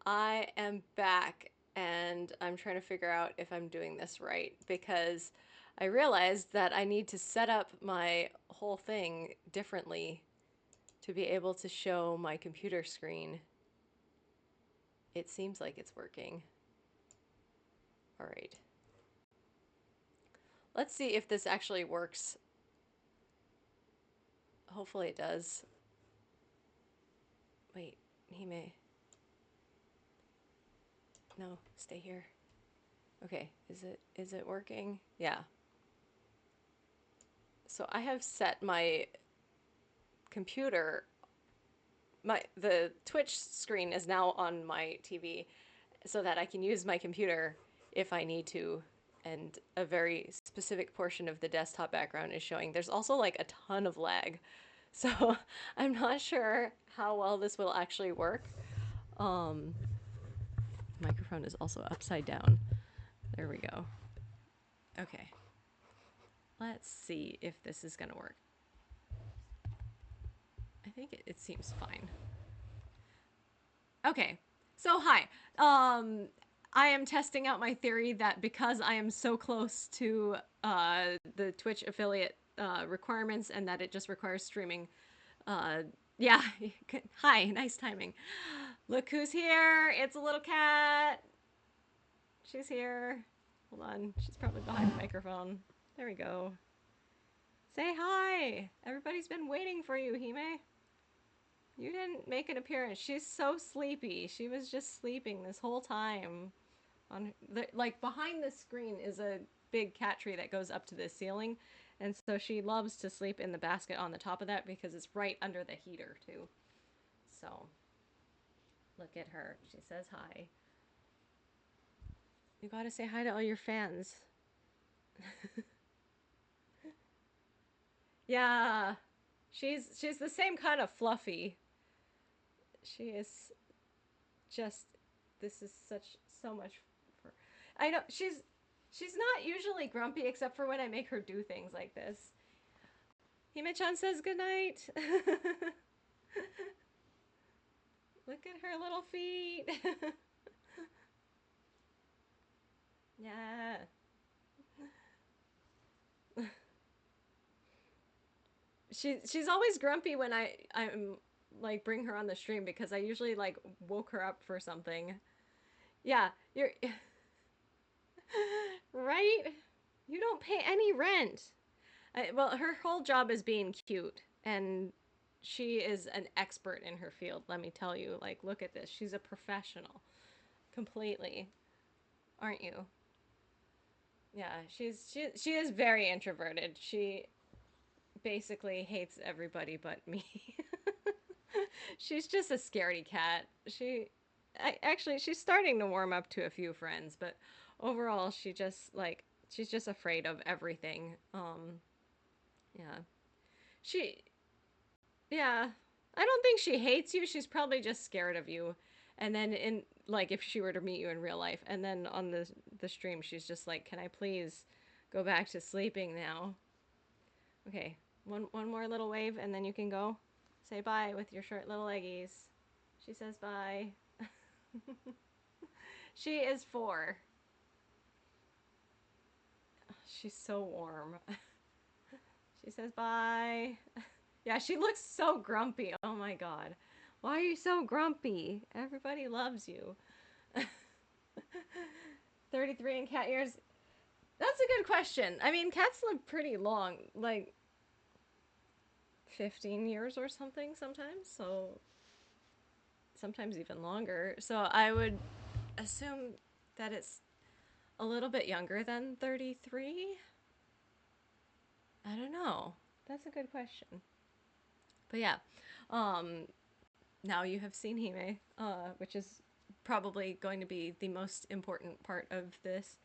I am back and I'm trying to figure out if I'm doing this right because I realized that I need to set up my whole thing differently to be able to show my computer screen. It seems like it's working. All right. Let's see if this actually works. Hopefully it does. Wait, he may. No, stay here. Okay, is it working? Yeah. So I have set my computer, the Twitch screen is now on my TV so that I can use my computer if I need to, and a very specific portion of the desktop background is showing. There's also like a ton of lag. So I'm not sure how well this will actually work. Um Microphone is also upside down. There we go. Okay. Let's see if this is going to work. I think it seems fine. Okay. So hi. I am testing out my theory that because I am so close to the Twitch affiliate requirements and that it just requires streaming. Uh, yeah. Hi. Nice timing. Look who's here. It's a little cat. She's here. Hold on. She's probably behind the microphone. There we go. Say hi. Everybody's been waiting for you, Hime. You didn't make an appearance. She's so sleepy. She was just sleeping this whole time. On the, like behind the screen is a big cat tree that goes up to the ceiling, and so she loves to sleep in the basket on the top of that because it's right under the heater too. So look at her. She says hi. You gotta say hi to all your fans. Yeah, she's the same kind of fluffy. She is just, this is so much for, I know she's not usually grumpy except for when I make her do things like this. Hime-chan says goodnight. Look at her little feet. Yeah. She's always grumpy when I'm like bring her on the stream because I usually like woke her up for something. Yeah, you're right. You don't pay any rent. Well, her whole job is being cute, and she is an expert in her field. Let me tell you. Like, look at this. She's a professional, completely, aren't you? Yeah, she is very introverted. She basically hates everybody but me. She's just a scaredy cat. Actually, she's starting to warm up to a few friends, but overall, she's just afraid of everything. Yeah. She Yeah. I don't think she hates you. She's probably just scared of you. And then in like if she were to meet you in real life, and then on the stream she's just like, "Can I please go back to sleeping now?" Okay. One more little wave and then you can go. Say bye with your short little leggies. She says bye. She is 4. She's so warm. She says bye. Yeah, she looks so grumpy. Oh my god. Why are you so grumpy? Everybody loves you. 33 in cat years. That's a good question. I mean, cats live pretty long, like 15 years or something sometimes, so sometimes even longer. So I would assume that it's a little bit younger than 33. I don't know. That's a good question. But yeah, um, now you have seen Hime, which is probably going to be the most important part of this.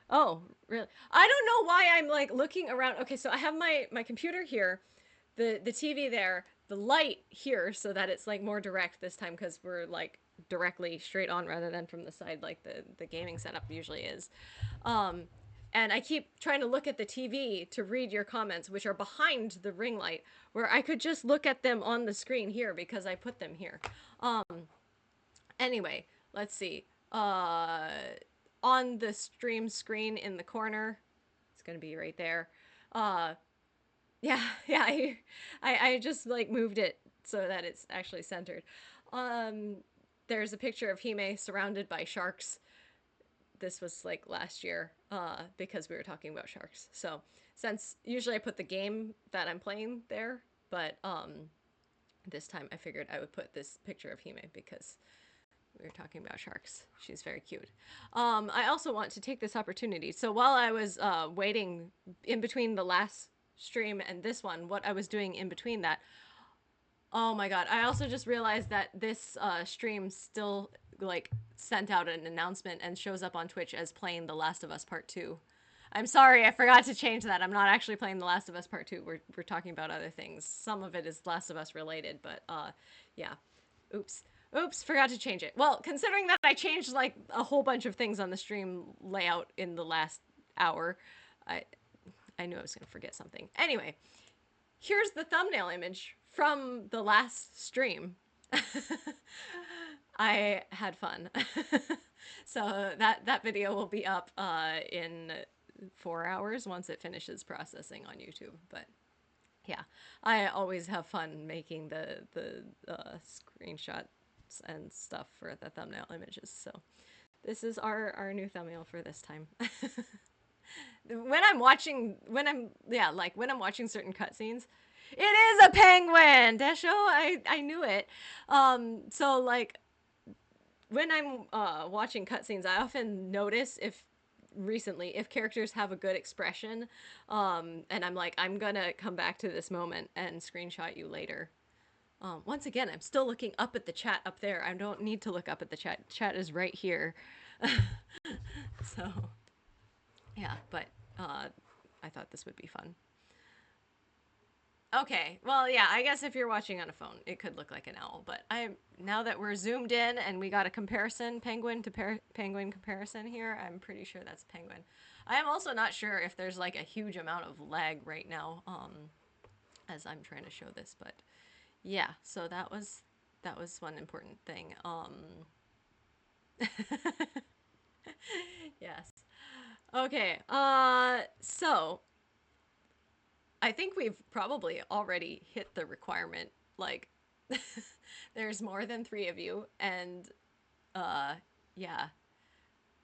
Oh, really? I don't know why I'm like looking around. Okay, so I have my computer here, the TV there, the light here so that it's like more direct this time because we're like directly straight on rather than from the side like the gaming setup usually is. Um and I keep trying to look at the TV to read your comments, which are behind the ring light, where I could just look at them on the screen here because I put them here. Um, anyway, let's see. Uh, on the stream screen in the corner, it's gonna be right there. Uh, yeah, yeah. I just like moved it so that it's actually centered. Um, there's a picture of Hime surrounded by sharks. This was like last year, because we were talking about sharks. So since usually I put the game that I'm playing there, but this time I figured I would put this picture of Hime because we were talking about sharks. She's very cute. I also want to take this opportunity. So while I was waiting in between the last stream and this one, what I was doing in between that, oh my god, I also just realized that this stream still like sent out an announcement and shows up on Twitch as playing The Last of Us Part 2. I'm sorry, I forgot to change that. I'm not actually playing The Last of Us Part 2. We're talking about other things. Some of it is Last of Us related, but yeah. Oops. Oops, forgot to change it. Well, considering that I changed like a whole bunch of things on the stream layout in the last hour, I I knew I was going to forget something. Anyway, here's the thumbnail image from the last stream. I had fun. So that video will be up in 4 hours once it finishes processing on YouTube. But yeah, I always have fun making the screenshots and stuff for the thumbnail images. So this is our new thumbnail for this time. When I'm watching certain cutscenes, it is a penguin. Desho, I knew it. So like when I'm watching cutscenes, I often notice if characters have a good expression, and I'm like, I'm gonna come back to this moment and screenshot you later. Once again, I'm still looking up at the chat up there. I don't need to look up at the chat. Chat is right here. So yeah, but I thought this would be fun. Okay, well, yeah, I guess if you're watching on a phone, it could look like an owl. But now that we're zoomed in and we got a comparison, penguin to penguin comparison here, I'm pretty sure that's penguin. I am also not sure if there's like a huge amount of lag right now, as I'm trying to show this. But yeah, so that was one important thing. Yes. Okay. So I think we've probably already hit the requirement. Like, there's more than three of you, and uh, yeah.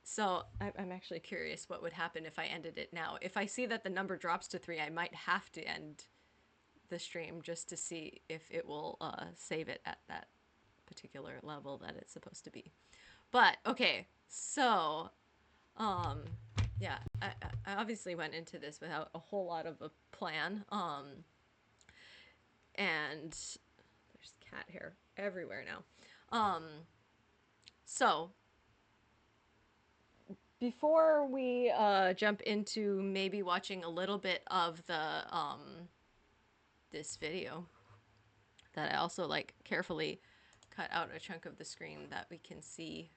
So I'm actually curious what would happen if I ended it now. If I see that the number drops to three, I might have to end the stream just to see if it will save it at that particular level that it's supposed to be. But okay, so um, yeah, I obviously went into this without a whole lot of a plan. And there's cat hair everywhere now. So before we jump into maybe watching a little bit of the this video, that I also like carefully cut out a chunk of the screen that we can see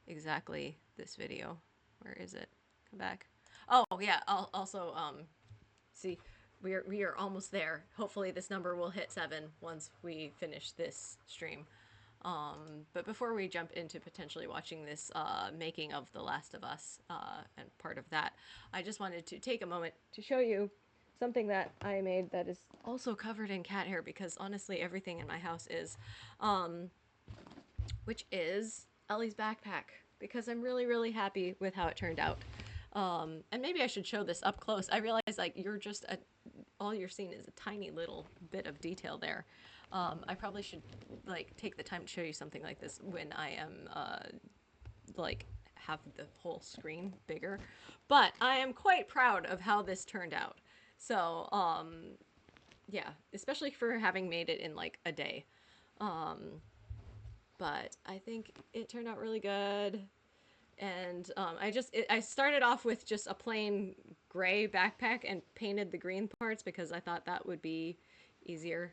exactly this video. Where is it? Come back. Oh yeah. I'll also see. We are almost there. Hopefully this number will hit 7 once we finish this stream. But before we jump into potentially watching this making of The Last of Us and part of that, I just wanted to take a moment to show you something that I made that is also covered in cat hair because honestly everything in my house is, which is Ellie's backpack because I'm really, really happy with how it turned out. And maybe I should show this up close. I realize like all you're seeing is a tiny little bit of detail there. I probably should like take the time to show you something like this when I am like have the whole screen bigger. But I am quite proud of how this turned out. So yeah, especially for having made it in like a day. Um, but I think it turned out really good. And I started off with just a plain gray backpack and painted the green parts because I thought that would be easier.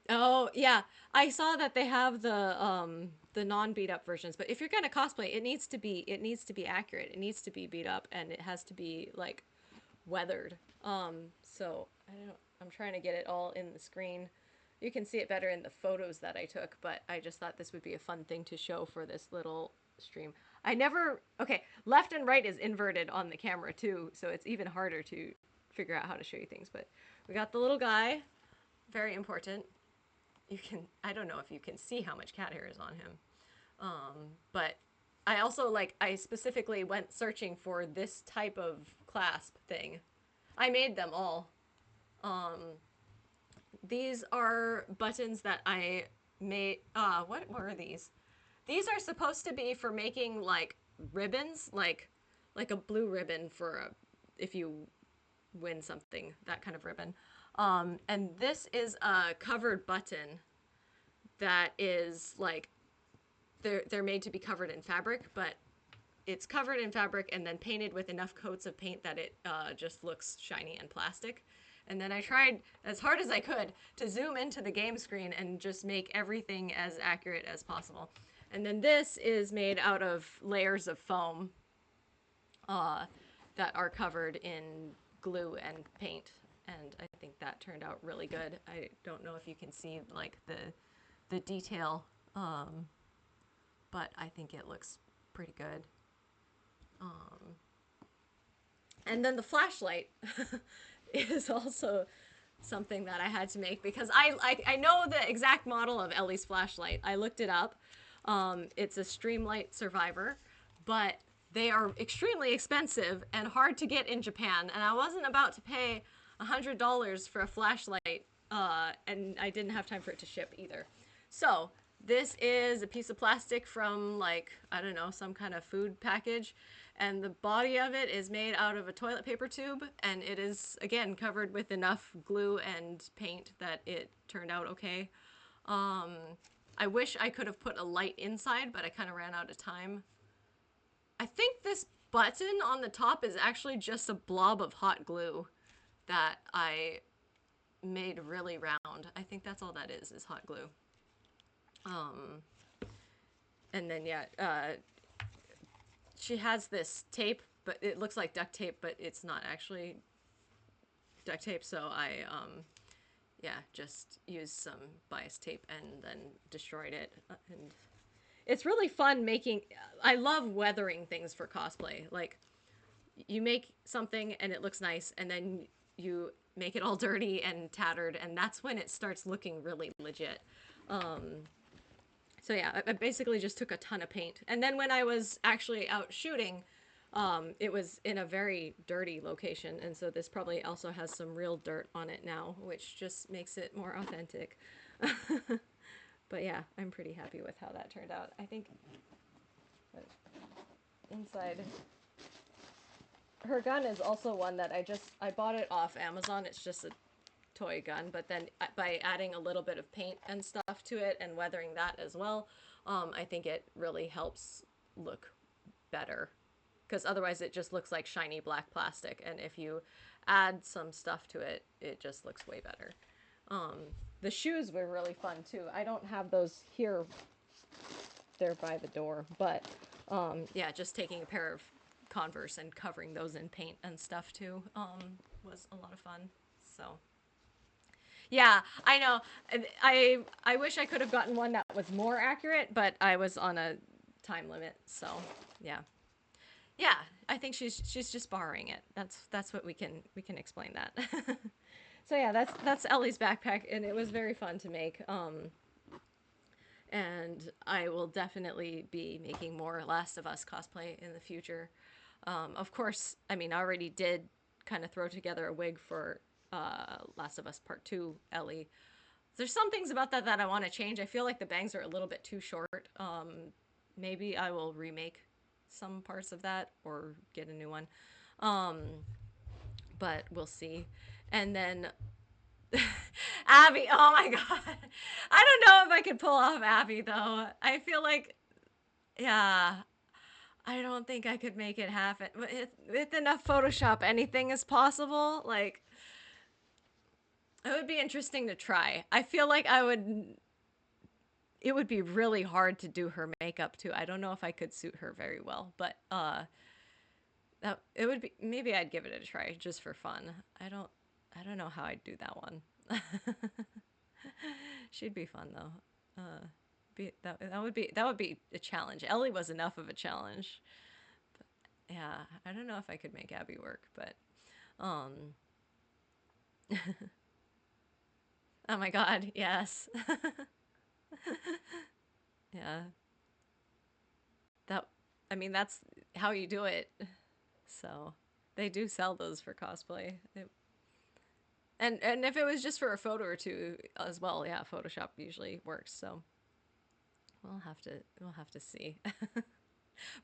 Oh yeah, I saw that they have the non beat up versions, but if you're gonna cosplay, it needs to be accurate. It needs to be beat up and it has to be like weathered. So I don't. I'm trying to get it all in the screen You can see it better in the photos that I took, but I just thought this would be a fun thing to show for this little stream. I never, okay, left and right is inverted on the camera too, so it's even harder to figure out how to show you things. But we got the little guy, very important. You can, I don't know if you can see how much cat hair is on him. But I also like, I specifically went searching for this type of clasp thing. I made them all. Um, these are buttons that I made. What were these? These are supposed to be for making like ribbons, like a blue ribbon for a, if you win something, that kind of ribbon. And this is a covered button that is like they're made to be covered in fabric, but it's covered in fabric and then painted with enough coats of paint that it just looks shiny and plastic. And then I tried as hard as I could to zoom into the game screen and just make everything as accurate as possible. And then this is made out of layers of foam uh, that are covered in glue and paint. And I think that turned out really good. I don't know if you can see like the detail, but I think it looks pretty good. And then the flashlight is also something that I had to make because I know the exact model of Ellie's flashlight. I looked it up. It's a Streamlight Survivor, but they are extremely expensive and hard to get in Japan. And I wasn't about to pay $100 for a flashlight, and I didn't have time for it to ship either. So this is a piece of plastic from like, I don't know, some kind of food package. And the body of it is made out of a toilet paper tube. And it is, again, covered with enough glue and paint that it turned out okay. I wish I could have put a light inside, but I kind of ran out of time. I think this button on the top is actually just a blob of hot glue that I made really round. I think that's all that is hot glue. And then yeah, she has this tape, but it looks like duct tape, but it's not actually duct tape. So I, yeah, just used some bias tape and then destroyed it. And it's really fun making. I love weathering things for cosplay. Like you make something and it looks nice, and then you make it all dirty and tattered, and that's when it starts looking really legit. So yeah, I basically just took a ton of paint. And then when I was actually out shooting, it was in a very dirty location. And so this probably also has some real dirt on it now, which just makes it more authentic. But yeah, I'm pretty happy with how that turned out. I think inside her gun is also one that I bought it off Amazon. It's just a toy gun, but then by adding a little bit of paint and stuff to it and weathering that as well, I think it really helps look better, because otherwise it just looks like shiny black plastic, and if you add some stuff to it, it just looks way better. The shoes were really fun too. I don't have those here, they're by the door, but yeah, just taking a pair of Converse and covering those in paint and stuff too was a lot of fun. So yeah, I know. I wish I could have gotten one that was more accurate, but I was on a time limit, so yeah. Yeah, I think she's just borrowing it. That's what we can explain that. So yeah, that's Ellie's backpack, and it was very fun to make. And I will definitely be making more Last of Us cosplay in the future. Of course, I mean, I already did kind of throw together a wig for Last of Us Part 2 Ellie. There's some things about that that I want to change. I feel like the bangs are a little bit too short. Maybe I will remake some parts of that or get a new one. Um, but we'll see. And then Abby, oh my god. I don't know if I could pull off Abby though. I feel like, yeah, I don't think I could make it happen. With enough Photoshop, anything is possible. Like, it would be interesting to try. I feel like it would be really hard to do her makeup too. I don't know if I could suit her very well, but that it would be, maybe I'd give it a try just for fun. I don't know how I'd do that one. She'd be fun though. That would be a challenge. Ellie was enough of a challenge. Yeah, I don't know if I could make Abby work, but um oh my god, yes. Yeah. That I mean that's how you do it. So, they do sell those for cosplay. And if it was just for a photo or two as well, yeah, Photoshop usually works. So, we'll have to see.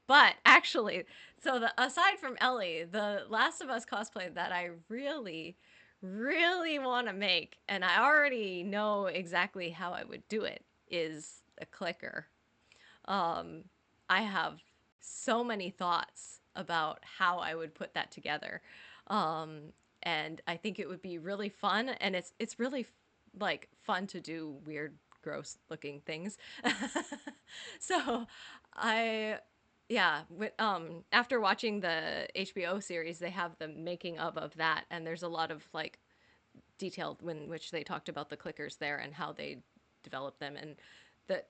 But actually, so the aside from Ellie, the Last of Us cosplay that I really, really want to make, and I already know exactly how I would do it, is a clicker. Um, I have so many thoughts about how I would put that together. Um, and I think it would be really fun, and it's really like fun to do weird, gross looking things. So I yeah, after watching the HBO series, they have the making of that, and there's a lot of like detailed when which they talked about the clickers there and how they developed them and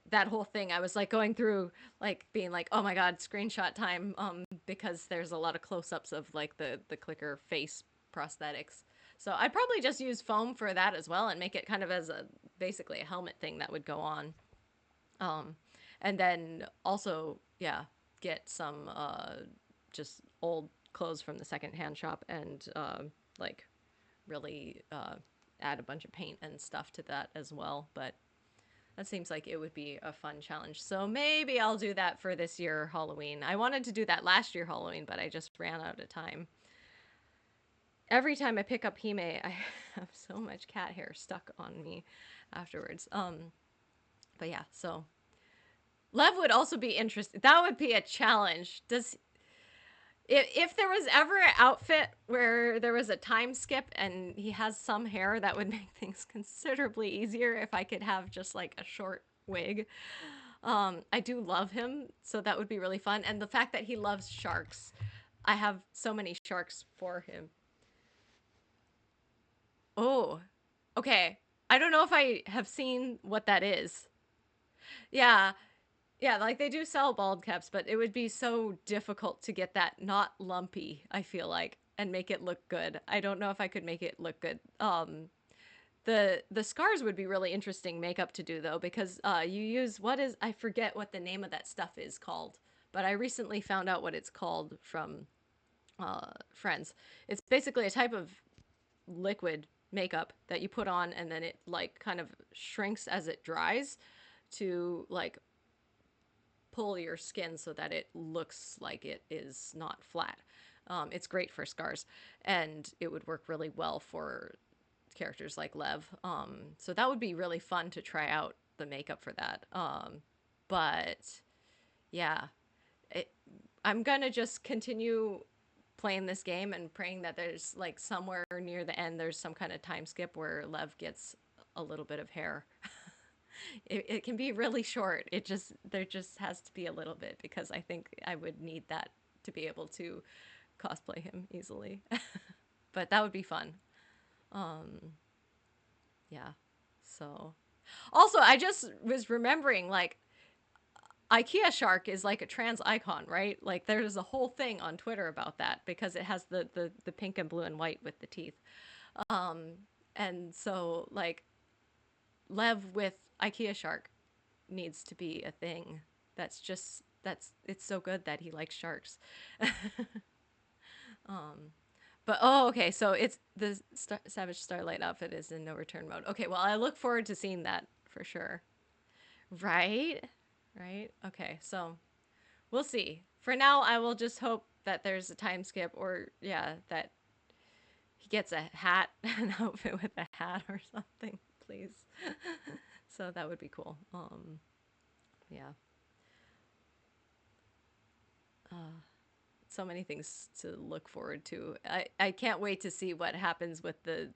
that whole thing I was like going through like being like oh my god screenshot time because there's a lot of close-ups of like the clicker face prosthetics. So I'd probably just use foam for that as well and make it kind of as a basically a helmet thing that would go on. um and then also yeah get some just old clothes from the secondhand shop and like really add a bunch of paint and stuff to that as well. But that seems like it would be a fun challenge. So maybe I'll do that for this year Halloween. I wanted to do that last year Halloween, but I just ran out of time. Every time I pick up Hime, I have so much cat hair stuck on me afterwards. But yeah, so Lev would also be interested. That would be a challenge. Does if there was ever an outfit where there was a time skip and he has some hair, that would make things considerably easier if I could have just like a short wig. I do love him, so that would be really fun. And the fact that he loves sharks, I have so many sharks for him. Oh, okay. I don't know if I have seen what that is. Yeah, yeah, like they do sell bald caps, but it would be so difficult to get that not lumpy, I feel like, and make it look good. I don't know if I could make it look good. The scars would be really interesting makeup to do though, because you use what is I forget what the name of that stuff is called, but I recently found out what it's called from friends. It's basically a type of liquid makeup that you put on and then it like kind of shrinks as it dries to like pull your skin so that it looks like it is not flat. It's great for scars, and it would work really well for characters like Lev. So that would be really fun to try out the makeup for that. But yeah, it, I'm gonna just continue playing this game and praying that there's like somewhere near the end there's some kind of time skip where Lev gets a little bit of hair. It can be really short. It just there just has to be a little bit because I think I would need that to be able to cosplay him easily. But that would be fun. Um yeah. So also I just was remembering like IKEA shark is like a trans icon, right? Like there's a whole thing on Twitter about that because it has the pink and blue and white with the teeth. Um and so like Lev with IKEA shark needs to be a thing. That's it's so good that he likes sharks. um, but oh, okay. So it's the Savage Starlight outfit is in no return mode. Okay, well I look forward to seeing that for sure. Right, right. Okay, so we'll see. For now, I will just hope that there's a time skip, or yeah, that he gets a hat, an outfit with a hat or something, please. So that would be cool. Yeah. Uh, so many things to look forward to. I can't wait to see what happens with the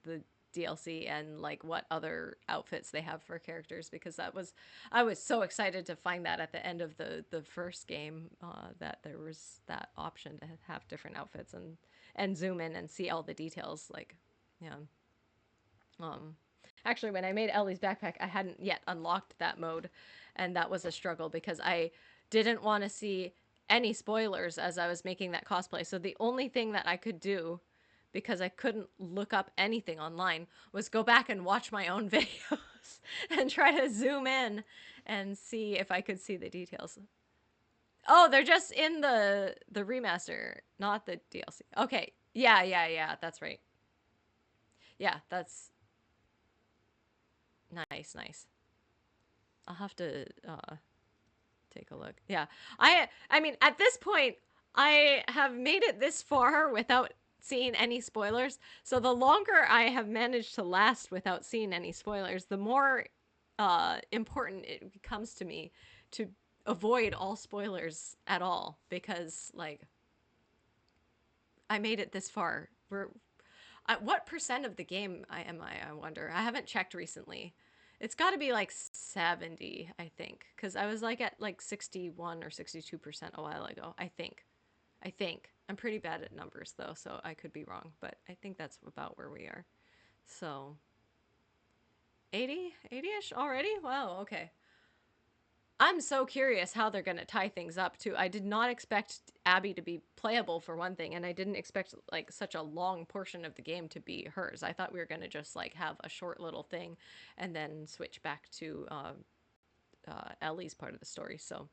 DLC and like what other outfits they have for characters because that was I was so excited to find that at the end of the first game that there was that option to have different outfits and zoom in and see all the details like yeah. Um Actually, when I made Ellie's backpack, I hadn't yet unlocked that mode, and that was a struggle because I didn't want to see any spoilers as I was making that cosplay. So the only thing that I could do, because I couldn't look up anything online, was go back and watch my own videos and try to zoom in and see if I could see the details. Oh, they're just in the remaster, not the DLC. Okay. Yeah, yeah, yeah, that's right. Yeah, that's nice, nice. I'll have to take a look. Yeah. I mean, at this point, I have made it this far without seeing any spoilers. So the longer I have managed to last without seeing any spoilers, the more important it becomes to me to avoid all spoilers at all because like I made it this far. We're what percent of the game I wonder. I haven't checked recently. It's got to be like 70, I think, because I was like at like 61 or 62% a while ago. I think. I think. I'm pretty bad at numbers though, so I could be wrong, but I think that's about where we are. So 80, 80ish already? Wow, okay. I'm so curious how they're going to tie things up too. I did not expect Abby to be playable for one thing, and I didn't expect like such a long portion of the game to be hers. I thought we were going to just like have a short little thing and then switch back to Ellie's part of the story. So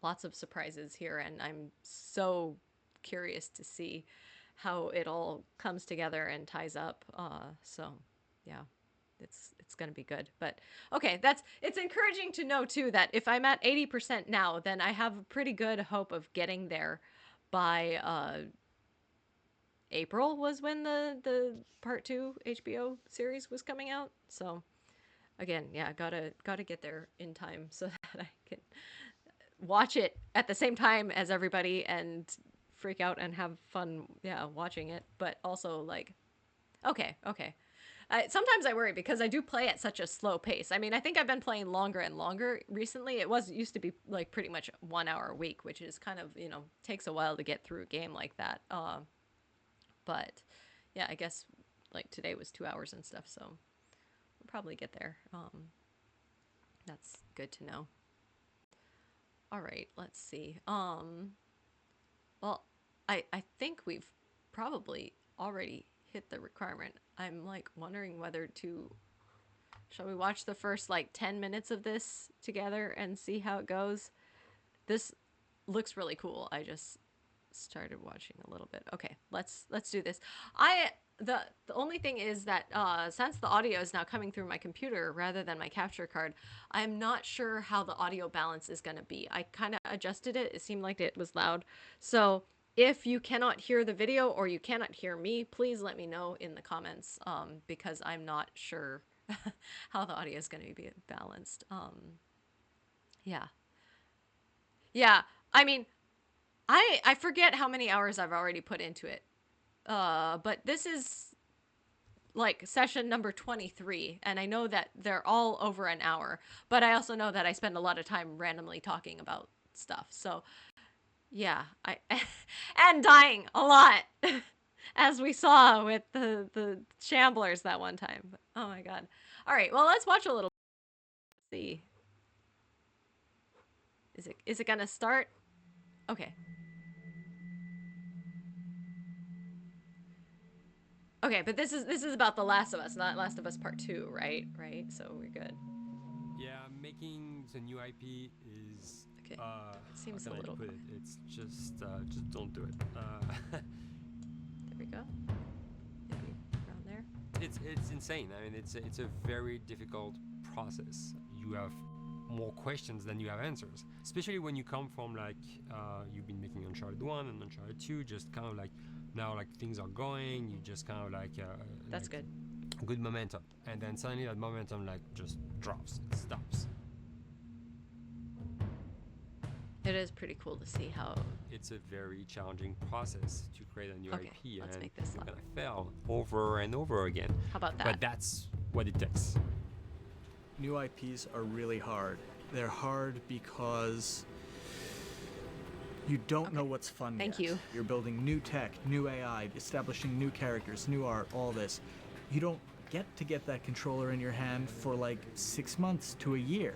lots of surprises here, and I'm so curious to see how it all comes together and ties up. So yeah, it's going to be good. But okay, it's encouraging to know too that if I'm at 80% now, then I have a pretty good hope of getting there by April was when the part 2 HBO series was coming out. So again, yeah, gotta get there in time so that I can watch it at the same time as everybody and freak out and have fun, yeah, watching it. But also like, okay, okay. Sometimes I worry because I do play at such a slow pace. I mean, I think I've been playing longer and longer recently. Used to be like pretty much 1 hour a week, which is kind of takes a while to get through a game like that. But yeah, I guess like today was 2 hours and stuff, so we'll probably get there. That's good to know. All right, let's see. Well, I think we've probably already hit the requirement. I'm like wondering whether to shall we watch the first like 10 minutes of this together and see how it goes? This looks really cool. I just started watching a little bit. Okay, let's do this. I the only thing is that since the audio is now coming through my computer rather than my capture card, I'm not sure how the audio balance is going to be. I kind of adjusted it. It seemed like it was loud. So if you cannot hear the video or you cannot hear me, please let me know in the comments because I'm not sure how the audio is going to be balanced. Yeah. Yeah. I mean, I forget how many hours I've already put into it. But this is like session number 23, and I know that they're all over an hour, but I also know that I spend a lot of time randomly talking about stuff. So, yeah, I and dying a lot. As we saw with the shamblers that one time. Oh my god. All right, well, let's watch a little. Let's see. Is it going to start? Okay. Okay, but this is about The Last of Us, not Last of Us Part 2, right? Right? So we're good. Yeah, making the new IP is Okay. It how seems can a I little put quiet. it? It's just don't do it. There we go. Maybe around there. It's insane. I mean, it's a very difficult process. You have more questions than you have answers, especially when you come from like you've been making Uncharted 1 and Uncharted 2, just kind of like now like things are going, you just kind of That's like good. good momentum, and then suddenly that momentum like just drops, it stops. It is pretty cool to see how. It's a very challenging process to create a new Okay, IP, let's and make this you're loud. gonna fail over and over again. How about that? But that's what it takes. New IPs are really hard. They're hard because you don't know what's fun Thank yet. you. You're building new tech, new AI, establishing new characters, new art, all this. You don't forget to get that controller in your hand for like 6 months to a year.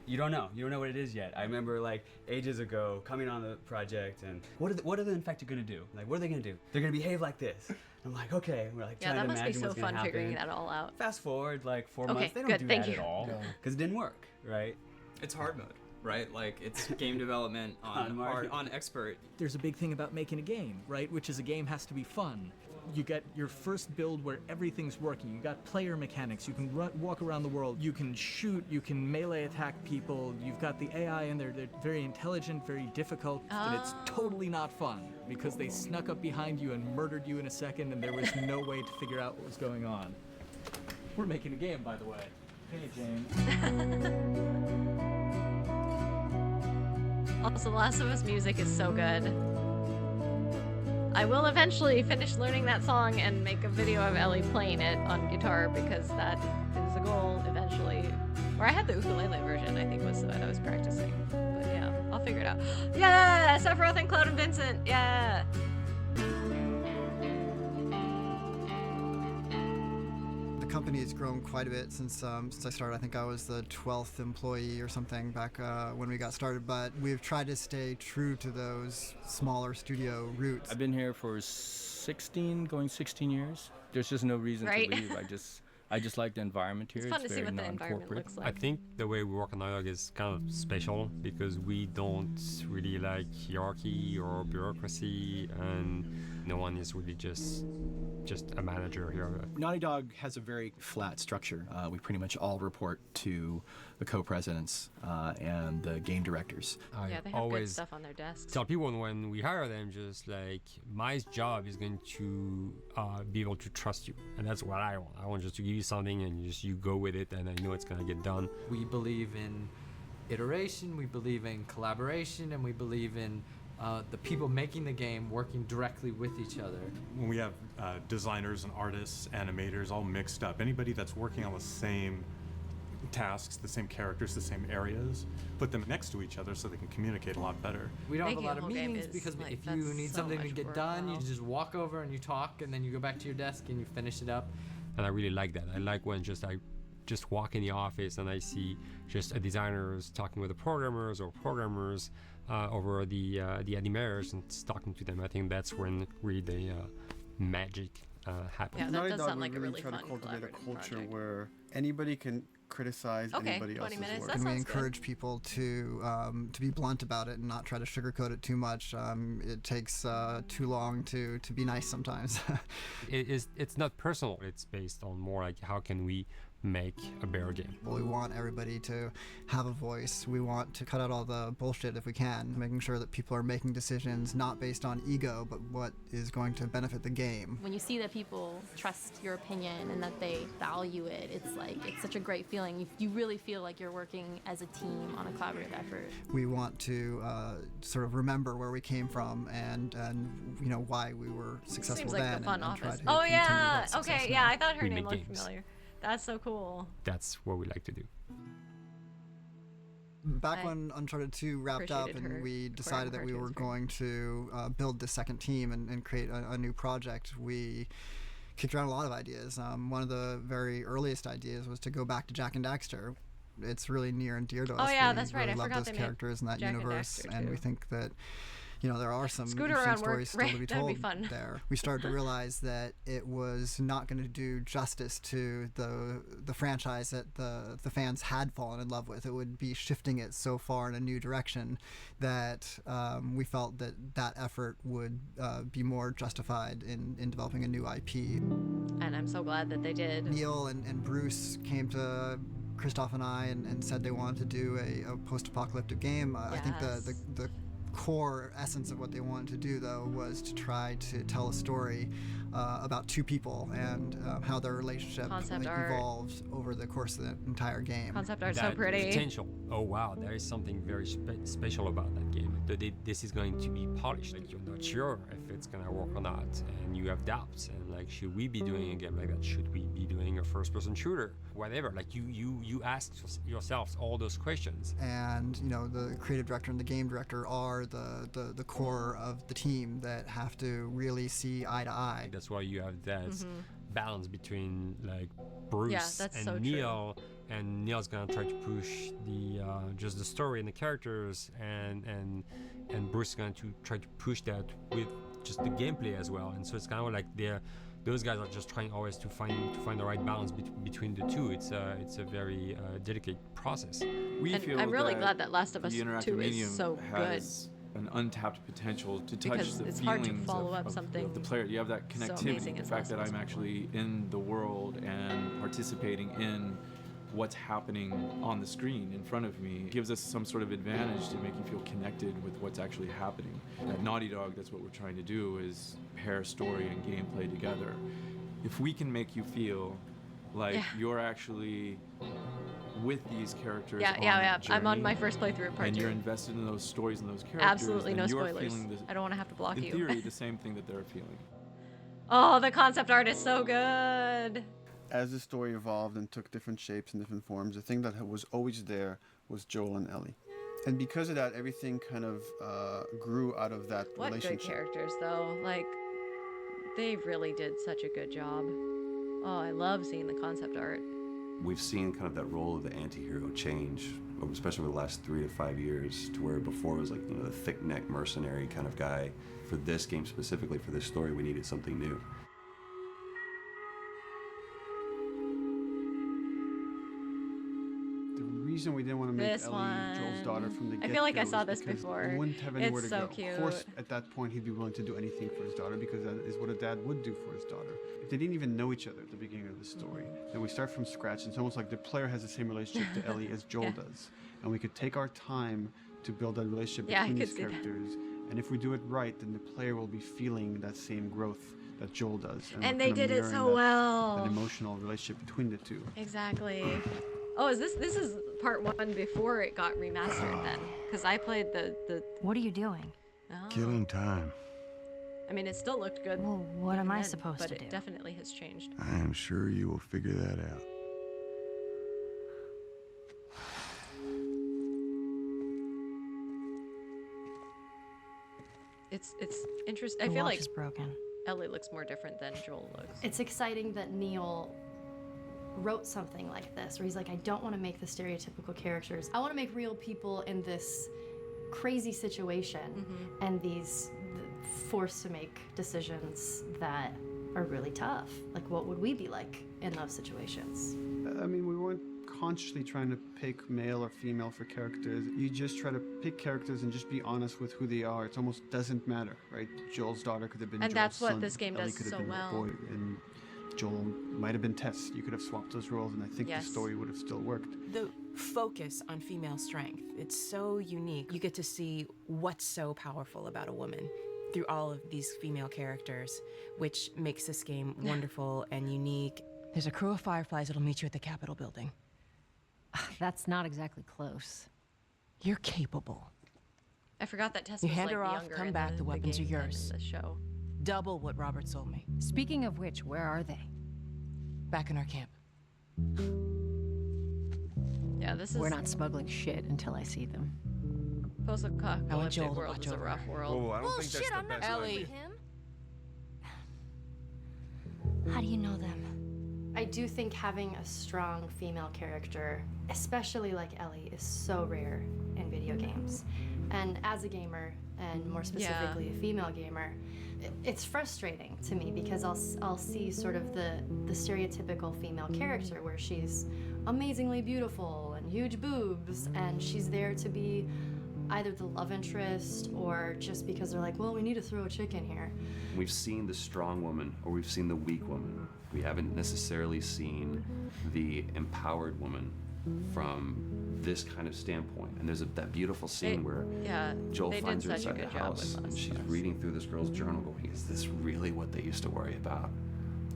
You don't know what it is yet. I remember like ages ago coming on the project and what are the infected gonna do? Like, what are they gonna do? They're gonna behave like this. I'm like, okay. We're like Yeah, trying that to must be imagine so what's gonna fun happen. figuring that all out. Fast forward like 4 Okay, months. They don't good, do thank that you. at all because it didn't work, right? It's hard mode, right? Like, it's game development on hard. on expert. There's a big thing about making a game, right? Which is a game has to be fun. You get your first build where everything's working. You got player mechanics. You can walk around the world. You can shoot. You can melee attack people. You've got the AI in there. They're very intelligent, very difficult, but it's totally not fun because they snuck up behind you and murdered you in a second, and there was no way to figure out what was going on. We're making a game, by the way. Hey, James. Also, The Last of Us music is so good. I will eventually finish learning that song and make a video of Ellie playing it on guitar because that is a goal eventually. Or I had the ukulele version, I think was what I was practicing. But yeah, I'll figure it out. Yeah! Sephiroth and Cloud and Vincent! Yeah! The company has grown quite a bit since I started. I think I was the 12th employee or something back when we got started, but we've tried to stay true to those smaller studio roots. I've been here for 16 years. There's just no reason Right. to leave. I just like the environment here. It's fun to see very what the environment non-corporate. looks I like. think the way we work on Dialogue is kind of special because we don't really like hierarchy or bureaucracy, and no one is really just a manager here. Naughty Dog has a very flat structure. We pretty much all report to the co-presidents and the game directors. I Yeah, they have good always stuff on their desks. tell people when we hire them, just like, my job is going to be able to trust you, and that's what I want. I want just to give you something and you go with it, and I know it's gonna get done. We believe in iteration, we believe in collaboration, and we believe in the people making the game working directly with each other. When we have designers and artists, animators all mixed up, anybody that's working on the same tasks, the same characters, the same areas, put them next to each other so they can communicate a lot better. We don't have Making a a lot of whole game meetings is, because like, if that's you need so something to much get work done, now. you just walk over and you talk, and then you go back to your desk and you finish it up. And I really like that. I like when I just walk in the office and I see just designers talking with the programmers or programmers over the animators and talking to them. I think that's when really the magic happens. Yeah, that Naughty does Dog, sound we like a really really try to fun cultivate a collaborative culture project. where anybody can criticize Okay, anybody 20 else's minutes, work. that And we sounds good. encourage people to be blunt about it and not try to sugarcoat it too much. It takes too long to be nice sometimes. It's not personal. It's based on more like how can we make a better game. We want everybody to have a voice. We want to cut out all the bullshit if we can, making sure that people are making decisions not based on ego, but what is going to benefit the game. When you see that people trust your opinion and that they value it, it's such a great feeling. You really feel like you're working as a team on a collaborative effort. We want to sort of remember where we came from and you know why we were successful Seems like then. a fun and try office. to Oh continue yeah, that success okay, now. yeah. I thought her We name make looked games. familiar. That's so cool. That's what we like to do. Back I when Uncharted 2 wrapped up appreciated her and we decided that we were cartoons going to build the second team and create a new project, we kicked around a lot of ideas. One of the very earliest ideas was to go back to Jak and Daxter. It's really near and dear to us. Oh, yeah, We that's right. really I love forgot those they made characters in that Jak and universe, Daxter, and we too. think that there are some Scooter interesting around work, stories still to be right, that'd told be fun. there. We started to realize that it was not going to do justice to the franchise that the fans had fallen in love with. It would be shifting it so far in a new direction that we felt that effort would be more justified in developing a new IP. And I'm so glad that they did. Neil and Bruce came to Christoph and I and said they wanted to do a post-apocalyptic game. I think the core essence of what they wanted to do, though, was to try to tell a story about two people and how their relationship Concept art. evolved over the course of the entire game. Concept art so That pretty. potential. Oh wow, there is something very special about that game. This is going to be polished. Like, you're not sure if it's gonna work or not, and you have doubts. And like, should we be doing a game like that? Should we be doing a first-person shooter? Whatever. Like, you ask yourselves all those questions. And the creative director and the game director are the core of the team that have to really see eye to eye. That's why you have that balance between like Bruce Yeah, that's and so true. Neil, and Neil's gonna try to push the just the story and the characters, and Bruce is going to try to push that with just the gameplay as well. And so it's kind of like those guys are just trying always to find the right balance between the two. It's a very delicate process. And I'm really glad that Last of Us 2 is so good. has an untapped potential to touch Because the it's hard to feelings follow up of something the player. You have that so connectivity, amazing the as fact that Last of I'm Us. actually in the world and participating in what's happening on the screen in front of me gives us some sort of advantage to make you feel connected with what's actually happening. At Naughty Dog, that's what we're trying to do, is pair story and gameplay together. If we can make you feel like you're actually with these characters on that journey, I'm on my first playthrough of part and 2. you're invested in those stories and those characters, Absolutely then no you're spoilers. feeling I don't want to have to block in you. theory, the same thing that they're feeling. Oh, the concept art is so good. As the story evolved and took different shapes and different forms, the thing that was always there was Joel and Ellie. And because of that, everything kind of grew out of that What good relationship. characters, though. Like, they really did such a good job. Oh, I love seeing the concept art. We've seen kind of that role of the anti-hero change, especially over the last 3 to 5 years, to where before it was like, you know, the thick-neck mercenary kind of guy. For this game specifically, for this story, we needed something new. The reason we didn't want to make This Ellie Joel's daughter from the I get-go feel like I is saw this because before. He wouldn't have It's anywhere to so go. cute. Of course, at that point, he'd be willing to do anything for his daughter because that is what a dad would do for his daughter. If they didn't even know each other at the beginning of the story, then we start from scratch. And it's almost like the player has the same relationship to Ellie as Joel does. And we could take our time to build that relationship Yeah, I between could these see that. characters. And if we do it right, then the player will be feeling that same growth that Joel does. And we're they kind of did it so mirroring well. that emotional relationship between the two. Exactly. Oh, this is part 1 before it got remastered then? Because I played the... What are you doing? Oh. Killing time. I mean, it still looked good. Well, what am I then, supposed but to it do? definitely has changed. I am sure you will figure that out. It's interesting. I The feel watch like is broken. Ellie looks more different than Joel looks. It's exciting that Neil wrote something like this, where he's like, I don't want to make the stereotypical characters. I want to make real people in this crazy situation and these forced to make decisions that are really tough. Like, what would we be like in those situations? I mean, we weren't consciously trying to pick male or female for characters. You just try to pick characters and just be honest with who they are. It almost doesn't matter, right? Joel's daughter could have been And Joel's that's what son. this game Ellie does could have so been well. a boy, and Joel might have been Tess. You could have swapped those roles, and I think Yes. the story would have still worked. The focus on female strength, it's so unique. You get to see what's so powerful about a woman through all of these female characters, which makes this game wonderful and unique. There's a crew of fireflies that'll meet you at the Capitol building. That's not exactly close. You're capable. I forgot that Tess You was hand like her off, younger come in back, the weapons are game than yours. in the show. Double what Robert sold me. Speaking of which, where are they? Back in our camp. Yeah, this is We're not smuggling shit until I see them. I want Joel post-apocalyptic to world watch is a over rough her. world. Oh, I don't think that's the best Ellie. idea. How do you know them? I do think having a strong female character, especially like Ellie, is so rare in video games. And as a gamer, and more specifically a female gamer, it's frustrating to me because I'll see sort of the stereotypical female character where she's amazingly beautiful and huge boobs, and she's there to be either the love interest or just because they're like, well, we need to throw a chick in here. We've seen the strong woman or we've seen the weak woman. We haven't necessarily seen the empowered woman from this kind of standpoint. And there's that beautiful scene where Joel they finds did her such a inside good the job house with and us. she's reading through this girl's journal going, is this really what they used to worry about?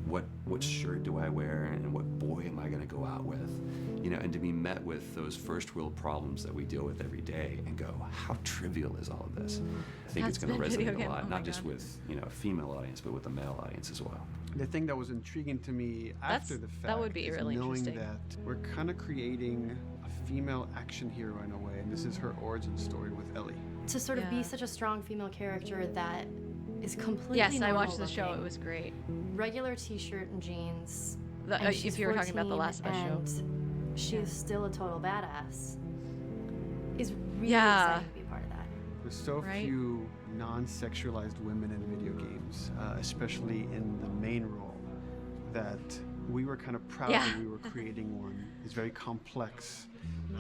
What shirt do I wear and what boy am I gonna go out with? You know, and to be met with those first world problems that we deal with every day and go, how trivial is all of this? I think it's That's gonna been video resonate a game. lot, Oh my not just God. with, you know, a female audience, but with a male audience as well. The thing that was intriguing to me after the fact that would be is really knowing interesting. that we're kind of creating a female action hero in a way, and this is her origin story with Ellie. To sort of be such a strong female character that is completely Yes, I normal watched the show. looking. It was great. Regular t-shirt and jeans. The- and she's if you were talking about the 14, Last of Us show. and she's still a total badass. Is really Yeah. exciting to be part of that. There's so Right? few non-sexualized women in video games, especially in the main role, that we were kind of proud Yeah. that we were creating one. It's very complex,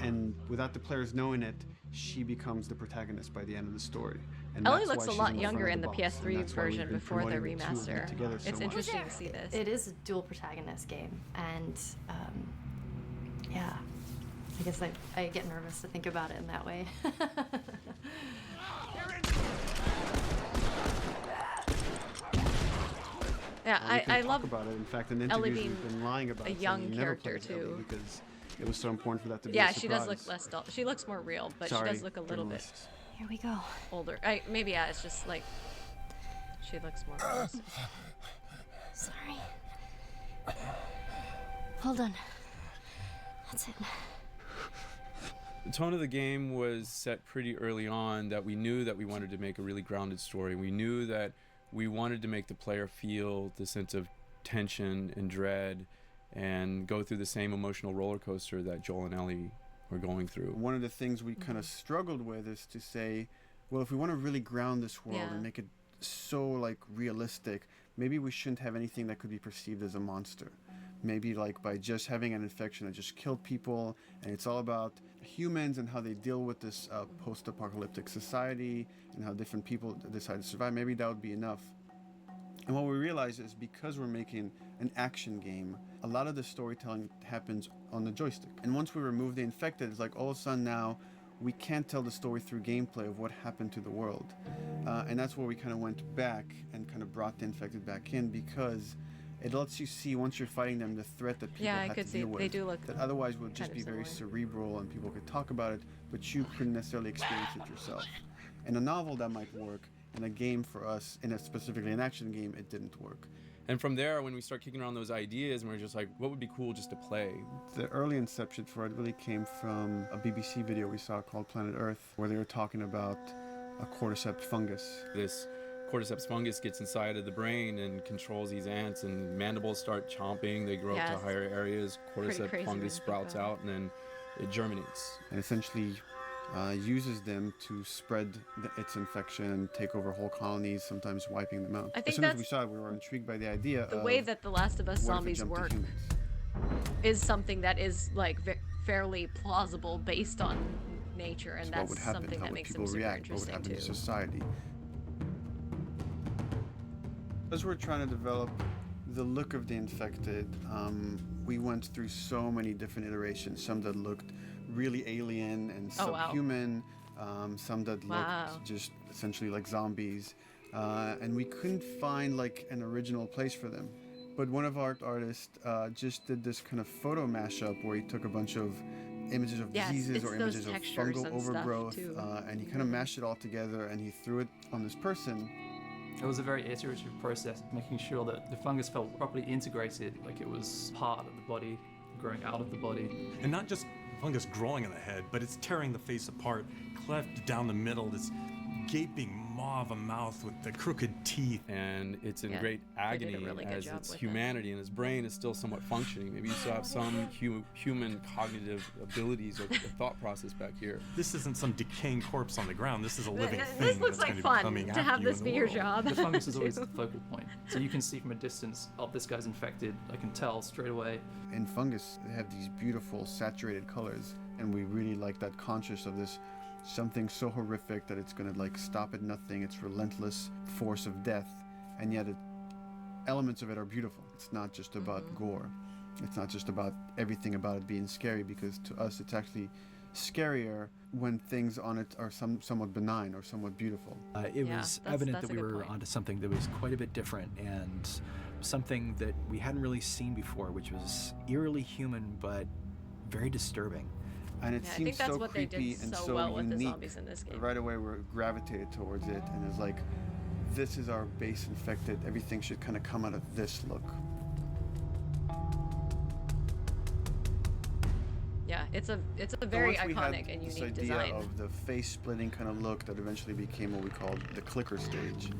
and without the players knowing it, she becomes the protagonist by the end of the story. And Ellie that's looks why a she's lot in the younger front in of the box, and PS3 that's why we've version been before the promoting the two of them remaster. together so It's much. interesting to see this. It is a dual protagonist game, and yeah, I guess I get nervous to think about it in that way. Yeah, We can I talk love about it. In fact, in Ellie interviews being we've been lying about a it, saying young we never character played Ellie too. because it was so important for that to be Yeah, a she does look surprise. less dull. She looks more real, but Sorry, she does look a little bit journalists. Here we go. older. Maybe yeah, it's just like she looks more realistic. Sorry. Hold on. That's it. The tone of the game was set pretty early on that we knew that we wanted to make a really grounded story. We knew that we wanted to make the player feel the sense of tension and dread and go through the same emotional roller coaster that Joel and Ellie were going through. One of the things we kind of struggled with is to say, well, if we want to really ground this world Yeah. and make it so like realistic, maybe we shouldn't have anything that could be perceived as a monster. Maybe like by just having an infection that just killed people, and it's all about humans and how they deal with this post-apocalyptic society and how different people decide to survive. Maybe that would be enough. And what we realize is because we're making an action game, a lot of the storytelling happens on the joystick. And once we remove the infected, it's like all of a sudden now we can't tell the story through gameplay of what happened to the world. And that's where we kind of went back and kind of brought the infected back in, because it lets you see, once you're fighting them, the threat that people Yeah, I had could to see deal with. they do look that otherwise would just kind be of very similar. cerebral and people could talk about it, but you couldn't necessarily experience it yourself. In a novel, that might work. In a game, for us, specifically an action game, it didn't work. And from there, when we start kicking around those ideas, and we're just like, what would be cool just to play? The early inception for it really came from a BBC video we saw called Planet Earth, where they were talking about a cordyceps fungus. This cordyceps fungus gets inside of the brain and controls these ants, and mandibles start chomping, they grow up Yes. to higher areas, Pretty cordyceps crazy when fungus you think sprouts about it. out, and then it germinates. And essentially uses them to spread its infection and take over whole colonies, sometimes wiping them out. I think as soon as we that's saw it, we were intrigued by the idea the of way that The Last of Us what if it zombies jumped to work humans? is something that is like fairly plausible based on nature, and So that's what would happen? something How that would makes people them super react? What would interesting happen too. to society? As we're trying to develop the look of the infected, we went through so many different iterations. Some that looked really alien and Oh, wow. subhuman, some that Wow. looked just essentially like zombies, and we couldn't find like an original place for them. But one of our artists just did this kind of photo mashup where he took a bunch of images of Yes, diseases it's or those images of textures fungal and stuff, overgrowth, too. and he kind of mashed it all together and he threw it on this person. It was a very iterative process, making sure that the fungus felt properly integrated, like it was part of the body, growing out of the body. And not just fungus growing in the head, but it's tearing the face apart, cleft down the middle, this gaping maw of a mouth with the crooked teeth. And it's in Yeah, great they did a agony really good as job its with it. humanity, and his brain is still somewhat functioning. Maybe you still have some human cognitive abilities or thought process back here. This isn't some decaying corpse on the ground. This is a living thing This looks that's like going to be fun coming to after have you this in be the your world. job. The fungus is always too. the focal point. So you can see from a distance, oh, this guy's infected. I can tell straight away. In fungus, they have these beautiful saturated colors, and we really like that conscious of this something so horrific that it's going to like stop at nothing. It's relentless force of death, and yet elements of it are beautiful. It's not just about gore. It's not just about everything about it being scary, because to us it's actually scarier when things on it are somewhat benign or somewhat beautiful. It was evident that we were onto something that was quite a bit different and something that we hadn't really seen before, which was eerily human but very disturbing. And it Yeah, I seems think that's so what they did creepy and so so well with the unique. zombies in this game. Right away, we're gravitated towards it, and it's like, this is our base infected. Everything should kind of come out of this look. Yeah, it's a very Once we had iconic and this unique idea design. of the face-splitting kind of look that eventually became what we called the clicker stage.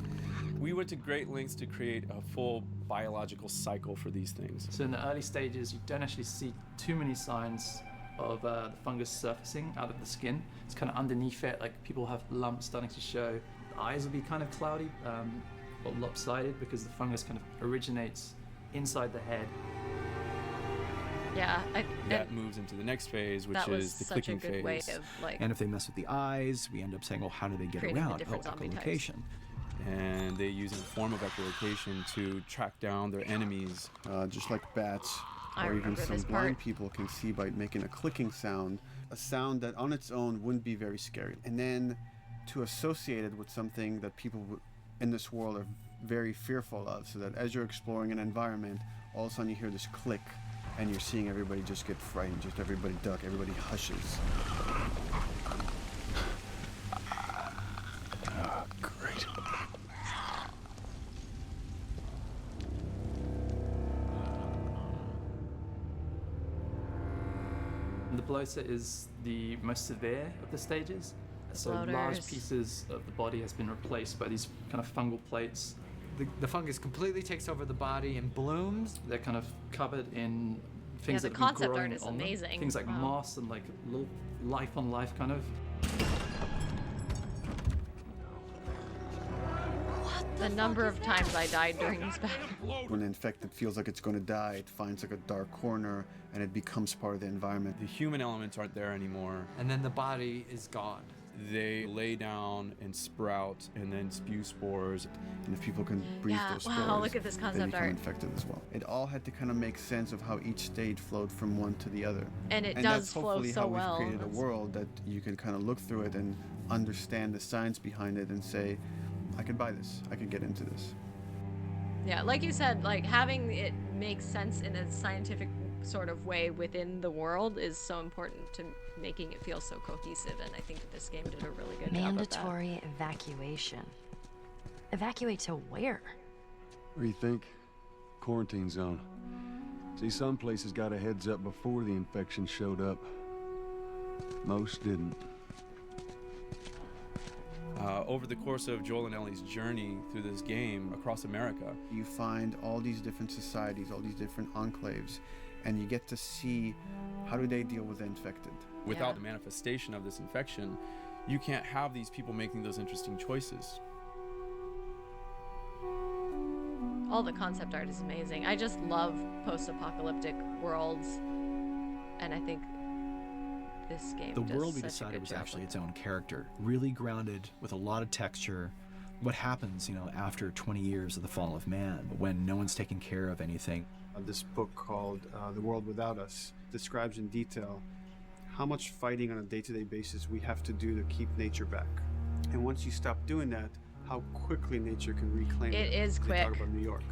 We went to great lengths to create a full biological cycle for these things. So in the early stages, you don't actually see too many signs of the fungus surfacing out of the skin. It's kind of underneath it, like people have lumps starting to show. The eyes will be kind of cloudy or lopsided because the fungus kind of originates inside the head. Yeah, that moves into the next phase, which that was is the such a clicking good phase. way of like. And if they mess with the eyes, we end up saying, well, how do they get creating the around? different zombie types. echolocation. And they use a form of echolocation to track down their enemies. Just like bats, I or even remember some this blind part. people can see by making a clicking sound, a sound that on its own wouldn't be very scary. And then to associate it with something that people in this world are very fearful of, so that as you're exploring an environment, all of a sudden you hear this click, and you're seeing everybody just get frightened, just everybody duck, everybody hushes. Great. The blow set is the most severe of the stages. So large bloaters. pieces of the body has been replaced by these kind of fungal plates. The fungus completely takes over the body and blooms. They're kind of covered in things the that have been concept art growing is on them. amazing. Things like Wow. moss and like little life on life kind of. The number of times I died during this battle. When an infected feels like it's going to die, it finds like a dark corner, and it becomes part of the environment. The human elements aren't there anymore. And then the body is gone. They lay down and sprout and then spew spores. And if people can breathe Yeah, those wow, spores, look at this they concept become art. infected as well. It all had to kind of make sense of how each stage flowed from one to the other. And it and does that's flow hopefully so how well. we've created a That's- world that you can kind of look through it and understand the science behind it and say, I can buy this, I can get into this. Yeah, like you said, like having it make sense in a scientific sort of way within the world is so important to making it feel so cohesive, and I think that this game did a really good job of that. Mandatory evacuation. Evacuate to where? What do you think? Quarantine zone. See, some places got a heads up before the infection showed up. Most didn't. Over the course of Joel and Ellie's journey through this game across America, You find all these different societies, all these different enclaves, and you get to see how do they deal with the infected. without the manifestation of this infection, you can't have these people making those interesting choices. All the concept art is amazing. I just love post-apocalyptic worlds, and I think this game The does world we such a decided good was job actually with its own character, really grounded with a lot of texture. What happens, after 20 years of the fall of man, when no one's taking care of anything? This book called The World Without Us describes in detail how much fighting on a day-to-day basis we have to do to keep nature back. And once you stop doing that, how quickly nature can reclaim it. It is They quick. talk about New York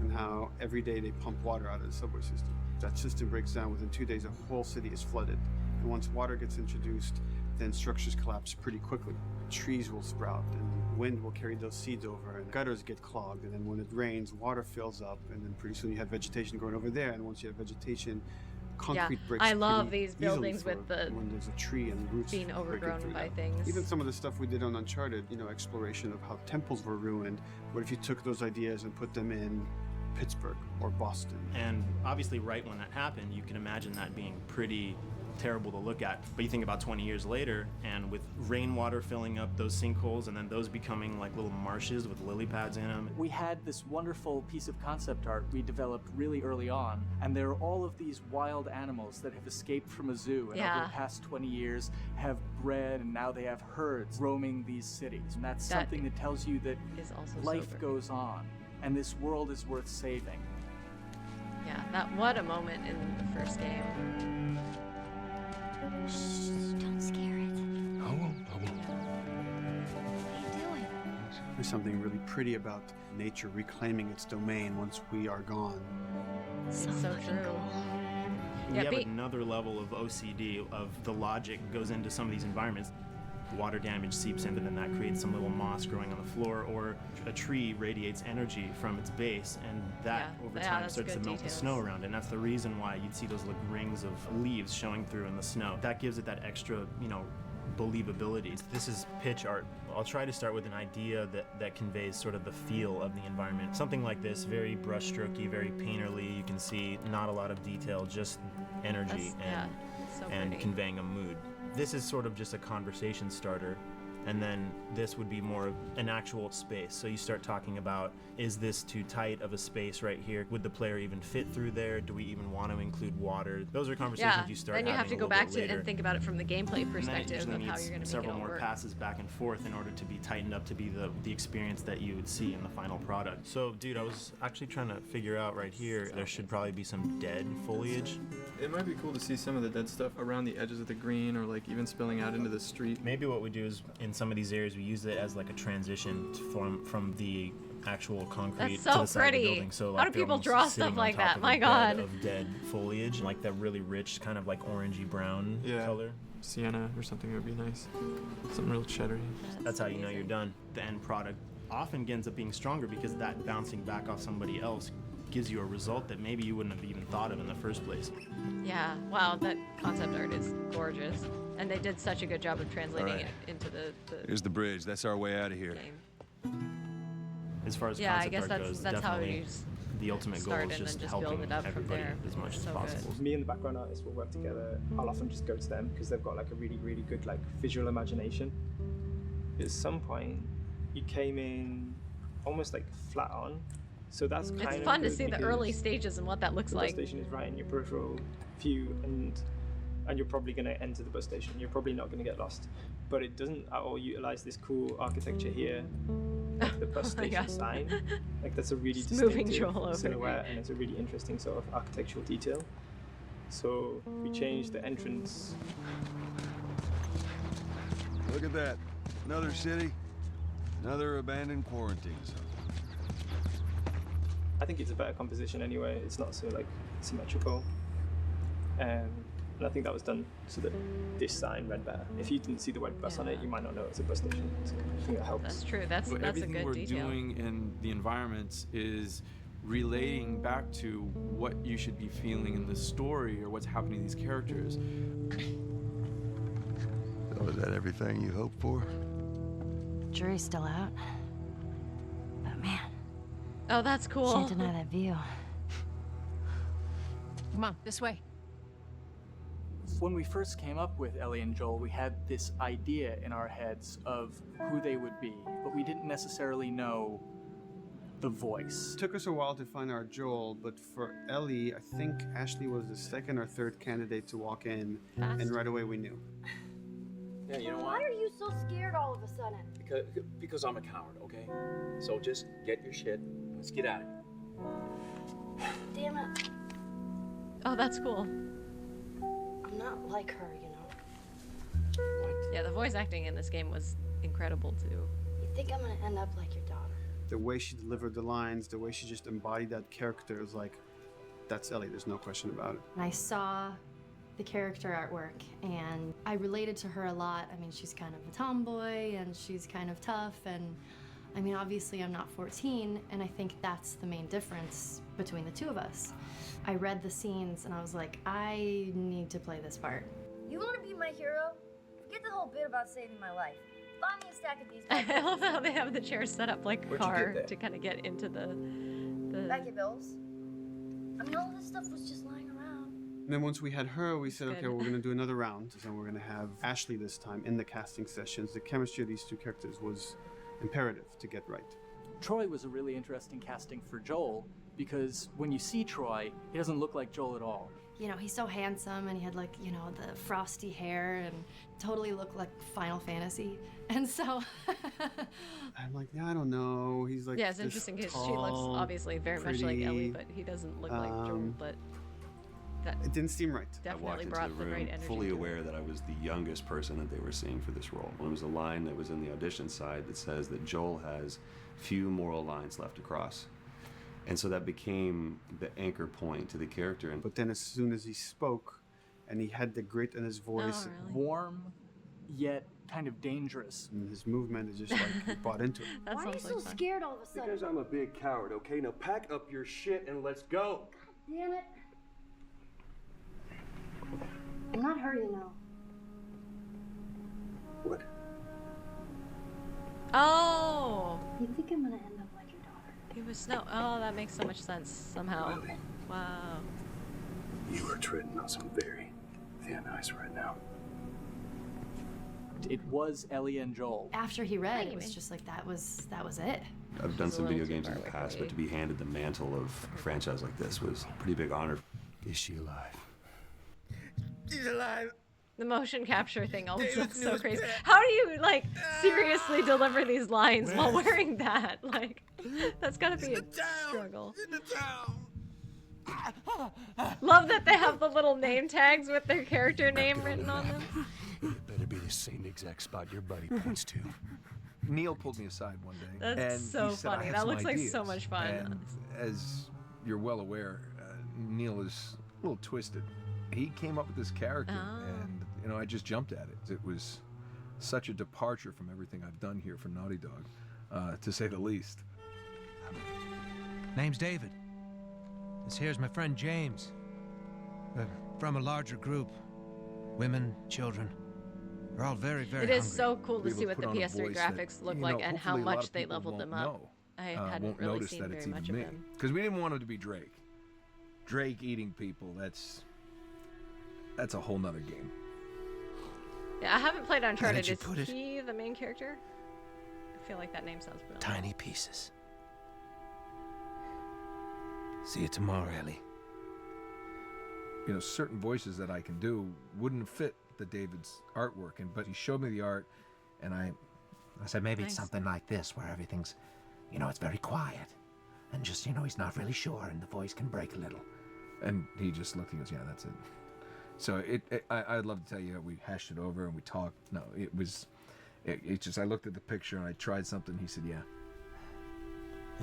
and how every day they pump water out of the subway system. That system breaks down. Within 2 days, a whole city is flooded. And once water gets introduced, then structures collapse pretty quickly. Trees will sprout, and wind will carry those seeds over, and gutters get clogged. And then when it rains, water fills up, and then pretty soon you have vegetation growing over there. And once you have vegetation, concrete breaks. I love pretty these easily buildings for with the when there's a tree and roots being breaking overgrown through by that. things. Even some of the stuff we did on Uncharted, exploration of how temples were ruined. What if you took those ideas and put them in Pittsburgh or Boston? And obviously, right when that happened, you can imagine that being pretty terrible to look at. But you think about 20 years later, and with rainwater filling up those sinkholes, and then those becoming like little marshes with lily pads in them. We had this wonderful piece of concept art we developed really early on, and there are all of these wild animals that have escaped from a zoo and over Yeah. the past 20 years have bred, and now they have herds roaming these cities. And that's That something that tells you that is also life sober. goes on, and this world is worth saving. Yeah, what a moment in the first game. Don't scare it. I won't. What are you doing? There's something really pretty about nature reclaiming its domain once we are gone. It's so true. We Yeah, have another level of OCD of the logic goes into some of these environments. water damage seeps in, but then that creates some little moss growing on the floor, or a tree radiates energy from its base, and that over time starts to melt the snow around it. And that's the reason why you'd see those like rings of leaves showing through in the snow. That gives it that extra, believability. This is pitch art. I'll try to start with an idea that conveys sort of the feel of the environment. Something like this, very brushstrokey, very painterly. You can see not a lot of detail, just energy and conveying a mood. This is sort of just a conversation starter. And then this would be more of an actual space. So you start talking about, is this too tight of a space right here? Would the player even fit through there? Do we even want to include water? Those are conversations you start having. Then you have to go back to it and think about it from the gameplay perspective of how you're going to make it all several more work. passes back and forth in order to be tightened up to be the experience that you would see in the final product. So, dude, I was actually trying to figure out right here, there should probably be some dead foliage. It might be cool to see some of the dead stuff around the edges of the green, or like even spilling out into the street. Maybe what we do is, in some of these areas, we use it as like a transition from the actual concrete That's so to the side of the pretty. building. So How like do they're people almost draw sitting stuff on like top that? of My a bed God. of dead foliage, like that really rich kind of like orangey brown color. Sienna or something would be nice. Something real cheddary. That's how you know you're done. The end product often ends up being stronger because that bouncing back off somebody else gives you a result that maybe you wouldn't have even thought of in the first place. Yeah, wow, that concept art is gorgeous. And they did such a good job of translating it into the Here's the bridge. That's our way out of here. As far as Yeah, I concept guess art goes, that's how definitely you just the ultimate goal start is and just then just build helping it up from everybody there. as much as So possible. Me and the background artist will work together. I'll often just go to them because they've got like a really, really good like visual imagination. At some point, you came in almost like flat on, so that's kind of It's fun to good see the because early stages and what that looks the like. bus station is right in your peripheral view, and you're probably going to enter the bus station. You're probably not going to get lost, but it doesn't at all utilize this cool architecture here, like the bus Oh my station God. sign. Like that's a really Just moving distinctive Joel over. silhouette, and it's a really interesting sort of architectural detail. So we changed the entrance. Look at that. Another city, another abandoned quarantine zone. I think it's a better composition anyway. It's not so like symmetrical. And I think that was done so that this sign read better. If you didn't see the word bus on it, you might not know it's a bus station. So I think that helps. That's true. That's a everything good we're detail. doing in the environments is relating back to what you should be feeling in the story or what's happening to these characters. So is that everything you hoped for? Jury's still out. But man, Oh, that's cool. can't deny that view. Come on, this way. When we first came up with Ellie and Joel, we had this idea in our heads of who they would be, but we didn't necessarily know the voice. It took us a while to find our Joel, but for Ellie, I think Ashley was the second or third candidate to walk in, and right away we knew. Yeah, you know Why what? are you so scared all of a sudden? Because I'm a coward, okay? So just get your shit. Let's get out of here. Damn it. Oh, that's cool. I'm not like her, you know. Yeah, the voice acting in this game was incredible too. You think I'm gonna end up like your daughter? The way she delivered the lines, the way she just embodied that character is like, that's Ellie, there's no question about it. And I saw the character artwork and I related to her a lot. I mean, she's kind of a tomboy and she's kind of tough, and I mean, obviously I'm not 14, and I think that's the main difference between the two of us. I read the scenes and I was like, I need to play this part. You wanna be my hero? Forget the whole bit about saving my life. Buy me a stack of these. I love how they have the chairs set up like a Where'd you car get that? to kind of get into the. Back your bills. I mean, all this stuff was just lying around. And then once we had her, we said, okay, Good. we're gonna do another round, and we're gonna have Ashley this time in the casting sessions. The chemistry of these two characters was imperative to get right. Troy was a really interesting casting for Joel because when you see Troy, he doesn't look like Joel at all. You know, he's so handsome and he had like, you know, the frosty hair and totally looked like Final Fantasy. And so I'm like, yeah, I don't know. He's like, Yeah, it's this interesting because she tall, looks obviously very much like Ellie, pretty, but he doesn't look like Joel. But that it didn't seem right. I walked definitely into brought the the room right energy. fully to it. aware that I was the youngest person that they were seeing for this role. There was a line that was in the audition side that says that Joel has few moral lines left to cross. And so that became the anchor point to the character. But then as soon as he spoke and he had the grit in his voice, Warm, yet kind of dangerous. And his movement is just like he bought into it. Why are you so scared all of a sudden? Because I'm a big coward, okay? Now pack up your shit and let's go. Damn it. I'm not her, you know. What? Oh. You think I'm gonna end up like your daughter? He was no. Oh, that makes so much sense somehow. Lily. Wow. You are treading on some very thin ice right now. It was Ellie and Joel. After he read, it was just like that was it. I've done some a little video too games in far the away past, from but to be handed the mantle of a franchise like this was a pretty big honor. Is she alive? She's alive. The motion capture thing always looks so crazy. How do you like seriously deliver these lines while wearing that? Like, that's gotta be a struggle. Love that they have the little name tags with their character name written on them. It better be the same exact spot your buddy points to. Neil pulled me aside one day. That's and so he said, funny. "I have That some looks like ideas." so much fun. And as you're well aware, Neil is a little twisted. He came up with this character, and you know, I just jumped at it. It was such a departure from everything I've done here for Naughty Dog, to say the least. Name's David. This here's my friend James. We're from a larger group. Women, children. We're all very, very It is hungry. so cool to Be able see to what put the on a PS3 voice that, graphics look you like know, and how hopefully a lot much of they people leveled won't them up. know. I hadn't Won't really notice seen that very it's much even of me. them. Because we didn't want it to be Drake. Drake eating people, that's a whole nother game. Yeah, I haven't played Uncharted. you Is put it? he the main character? I feel like that name sounds familiar. Tiny pieces. See you tomorrow, Ellie. You know, certain voices that I can do wouldn't fit the David's artwork, but he showed me the art, and I said maybe Nice. it's something like this, where everything's, you know, it's very quiet. And just, you know, he's not really sure, and the voice can break a little. And he just looked and goes, yeah, that's it. So I'd love to tell you, we hashed it over and we talked. No, it just, I looked at the picture and I tried something. He said, yeah.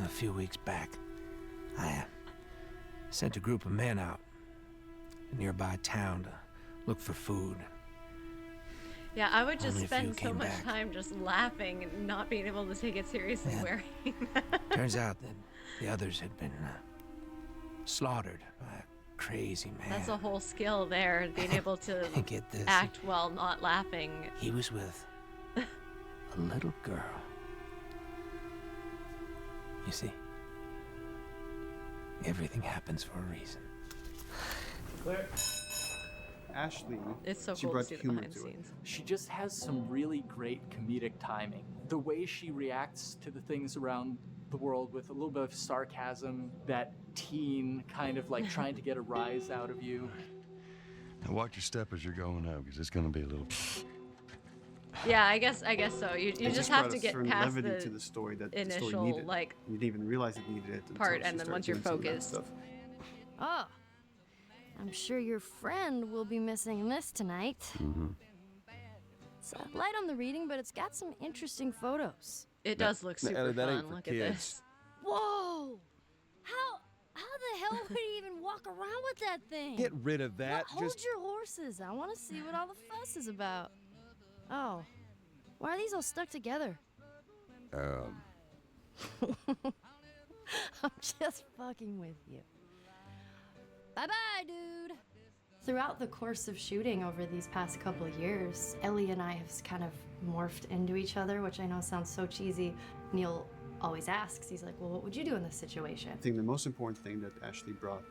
A few weeks back, I sent a group of men out a nearby town to look for food. Yeah, I would just Only a few spend so came much back. time just laughing and not being able to take it seriously Yeah. wearing that. Turns out that the others had been slaughtered by a crazy man. That's a whole skill there, being able to Get this. act while not laughing. He was with a little girl. You see, everything happens for a reason. Ashley, It's so she cool to brought see the humor behind the to it. scenes. She just has some really great comedic timing. The way she reacts to the things around the world with a little bit of sarcasm, that teen kind of like trying to get a rise out of you. Now watch your step as you're going out, because it's going to be a little... Yeah, I guess so. You It just have brought to a get certain past levity the to the story that the initial story needed. like You didn't even realize it needed it until part, she and then started once you're doing some of that focused. stuff. Oh, I'm sure your friend will be missing this tonight. Mm-hmm. It's light on the reading, but it's got some interesting photos. It does look super Ellie, that ain't fun. for Look at kids. this. Whoa! How the hell would he even walk around with that thing? Get rid of that. Hold your horses. I want to see what all the fuss is about. Oh, why are these all stuck together? I'm just fucking with you. Bye-bye, dude. Throughout the course of shooting over these past couple of years, Ellie and I have kind of morphed into each other, which I know sounds so cheesy. Neil always asks, he's like, well, what would you do in this situation? I think the most important thing that Ashley brought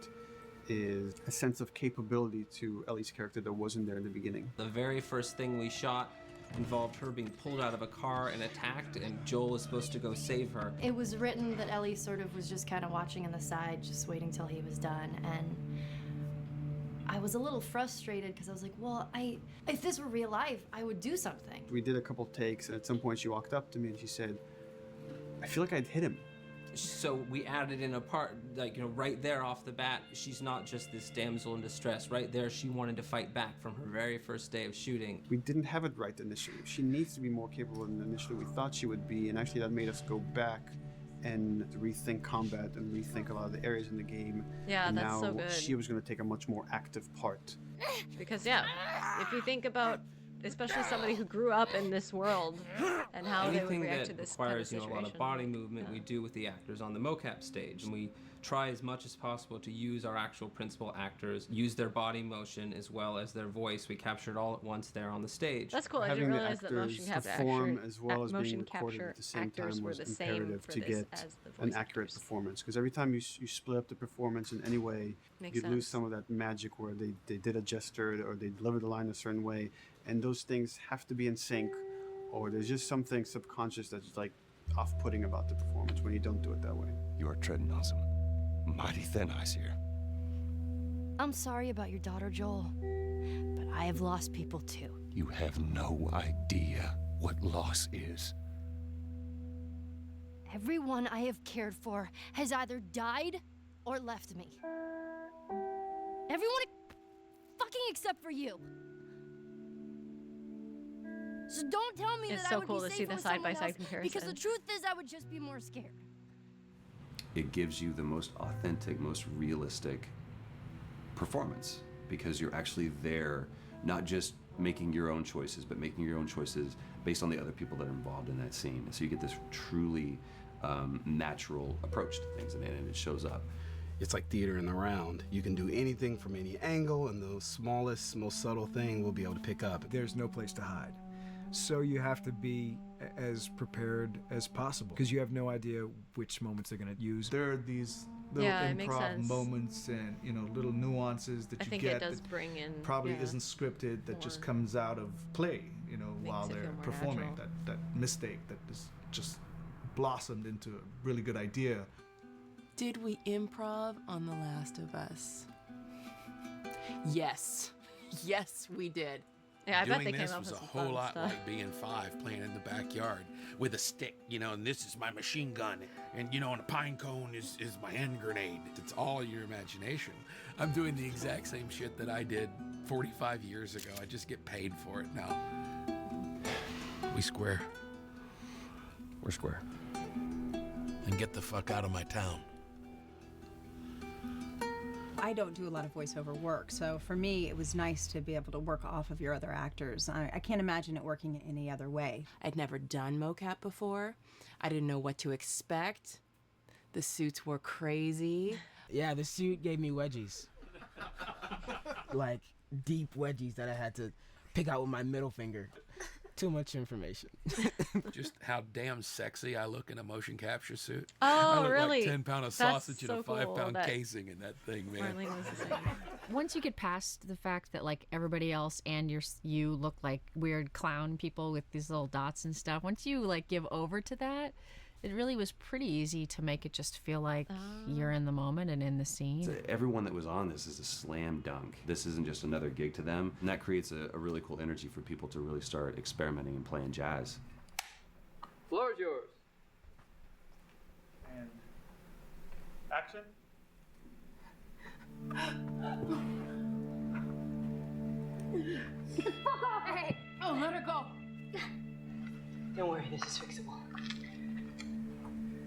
is a sense of capability to Ellie's character that wasn't there in the beginning. The very first thing we shot involved her being pulled out of a car and attacked, and Joel was supposed to go save her. It was written that Ellie sort of was just kind of watching on the side, just waiting till he was done, and I was a little frustrated because I was like, well, if this were real life, I would do something. We did a couple takes, and at some point she walked up to me and she said, I feel like I'd hit him. So we added in a part, like, you know, right there off the bat, she's not just this damsel in distress. Right there, she wanted to fight back from her very first day of shooting. We didn't have it right initially. She needs to be more capable than initially we thought she would be, and actually that made us go back and rethink combat and rethink a lot of the areas in the game. Yeah, and that's now so good. she was going to take a much more active part. Because yeah, if you think about especially somebody who grew up in this world and how they would Anything react that to this requires, kind of a lot of situation. body movement, we do with the actors on the mocap stage, and we try as much as possible to use our actual principal actors, use their body motion as well as their voice. We capture it all at once there on the stage. That's cool. I Having didn't the realize that motion actors capture perform as well as being motion recorded capture at the same actors time were was the same imperative for to this get as the an voice accurate actors. performance. Because every time you split up the performance in any way, Makes you'd lose sense. some of that magic where they did a gesture or they delivered the line a certain way, and those things have to be in sync, or there's just something subconscious that's like off-putting about the performance when you don't do it that way. You are treading on some mighty thin ice here. I'm sorry about your daughter, Joel, but I have lost people too. You have no idea what loss is. Everyone I have cared for has either died or left me. Everyone fucking except for you. So don't tell me It's that so I would cool be to see safer the with someone side-by-side else, comparison. because the truth is I would just be more scared. It gives you the most authentic, most realistic performance because you're actually there, not just making your own choices, but making your own choices based on the other people that are involved in that scene. So you get this truly natural approach to things, and it shows up. It's like theater in the round. You can do anything from any angle, and the smallest, most subtle thing we'll be able to pick up. There's no place to hide. So you have to be as prepared as possible because you have no idea which moments they're going to use. There are these little it makes improv sense. moments and little nuances that I you think get it does that bring in probably isn't scripted, that just comes out of play, while it they're feel more performing. natural. That mistake that is just blossomed into a really good idea. Did we improv on The Last of Us? Yes. Yes, we did. Yeah, I bet Doing they came this up was with a some whole fun lot stuff. like being 5 playing in the backyard with a stick, and this is my machine gun, and and a pine cone is my hand grenade. It's all your imagination. I'm doing the exact same shit that I did 45 years ago. I just get paid for it now. We square. We're square. And get the fuck out of my town. I don't do a lot of voiceover work, so for me it was nice to be able to work off of your other actors. I can't imagine it working any other way. I'd never done mocap before. I didn't know what to expect. The suits were crazy. Yeah, the suit gave me wedgies. Like deep wedgies that I had to pick out with my middle finger. Too much information. Just how damn sexy I look in a motion capture suit. Oh, I look really? like 10 pound of That's sausage so and a 5 cool pound that casing in that thing, man. Marlene was the same. Once you get past the fact that like everybody else and you look like weird clown people with these little dots and stuff, once you like give over to that, it really was pretty easy to make it just feel like you're in the moment and in the scene. So everyone that was on this is a slam dunk. This isn't just another gig to them, and that creates a really cool energy for people to really start experimenting and playing jazz. Floor is yours. And action. Hey! Oh, let her go. Don't worry, this is fixable.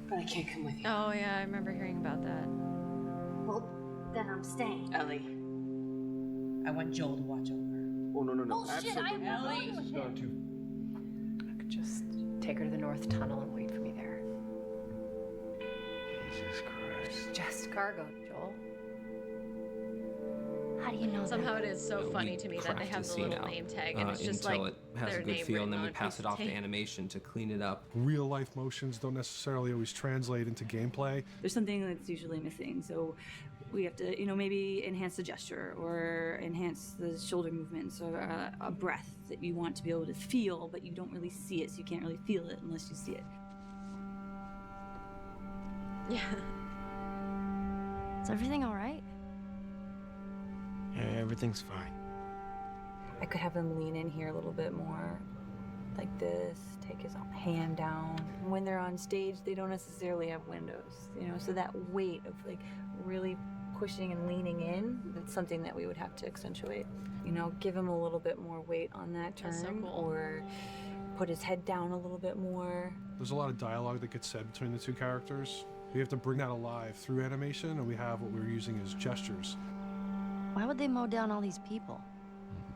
But I can't come with you. Oh yeah, I remember hearing about that. Well, then I'm staying. Ellie, I want Joel to watch over her. Oh, no. Bullshit, I Ellie. with him. I could just take her to the North Tunnel and wait for me there. Jesus Christ. Just cargo, Joel. How do you know Somehow that? it is so funny to me that they have the little name tag, and it's just until like it has their a good name feel, and written then we on a pass piece it of off to tape. animation to clean it up. Real life motions don't necessarily always translate into gameplay. There's something that's usually missing, so we have to, maybe enhance the gesture or enhance the shoulder movements or a breath that you want to be able to feel, but you don't really see it, so you can't really feel it unless you see it. Yeah. Is everything all right? Yeah, everything's fine. I could have him lean in here a little bit more, like this, take his hand down. When they're on stage, they don't necessarily have windows, so that weight of like really pushing and leaning in, that's something that we would have to accentuate. Give him a little bit more weight on that turn, That's so cool. or put his head down a little bit more. There's a lot of dialogue that gets said between the two characters. We have to bring that alive through animation, and we have what we're using as gestures. Why would they mow down all these people?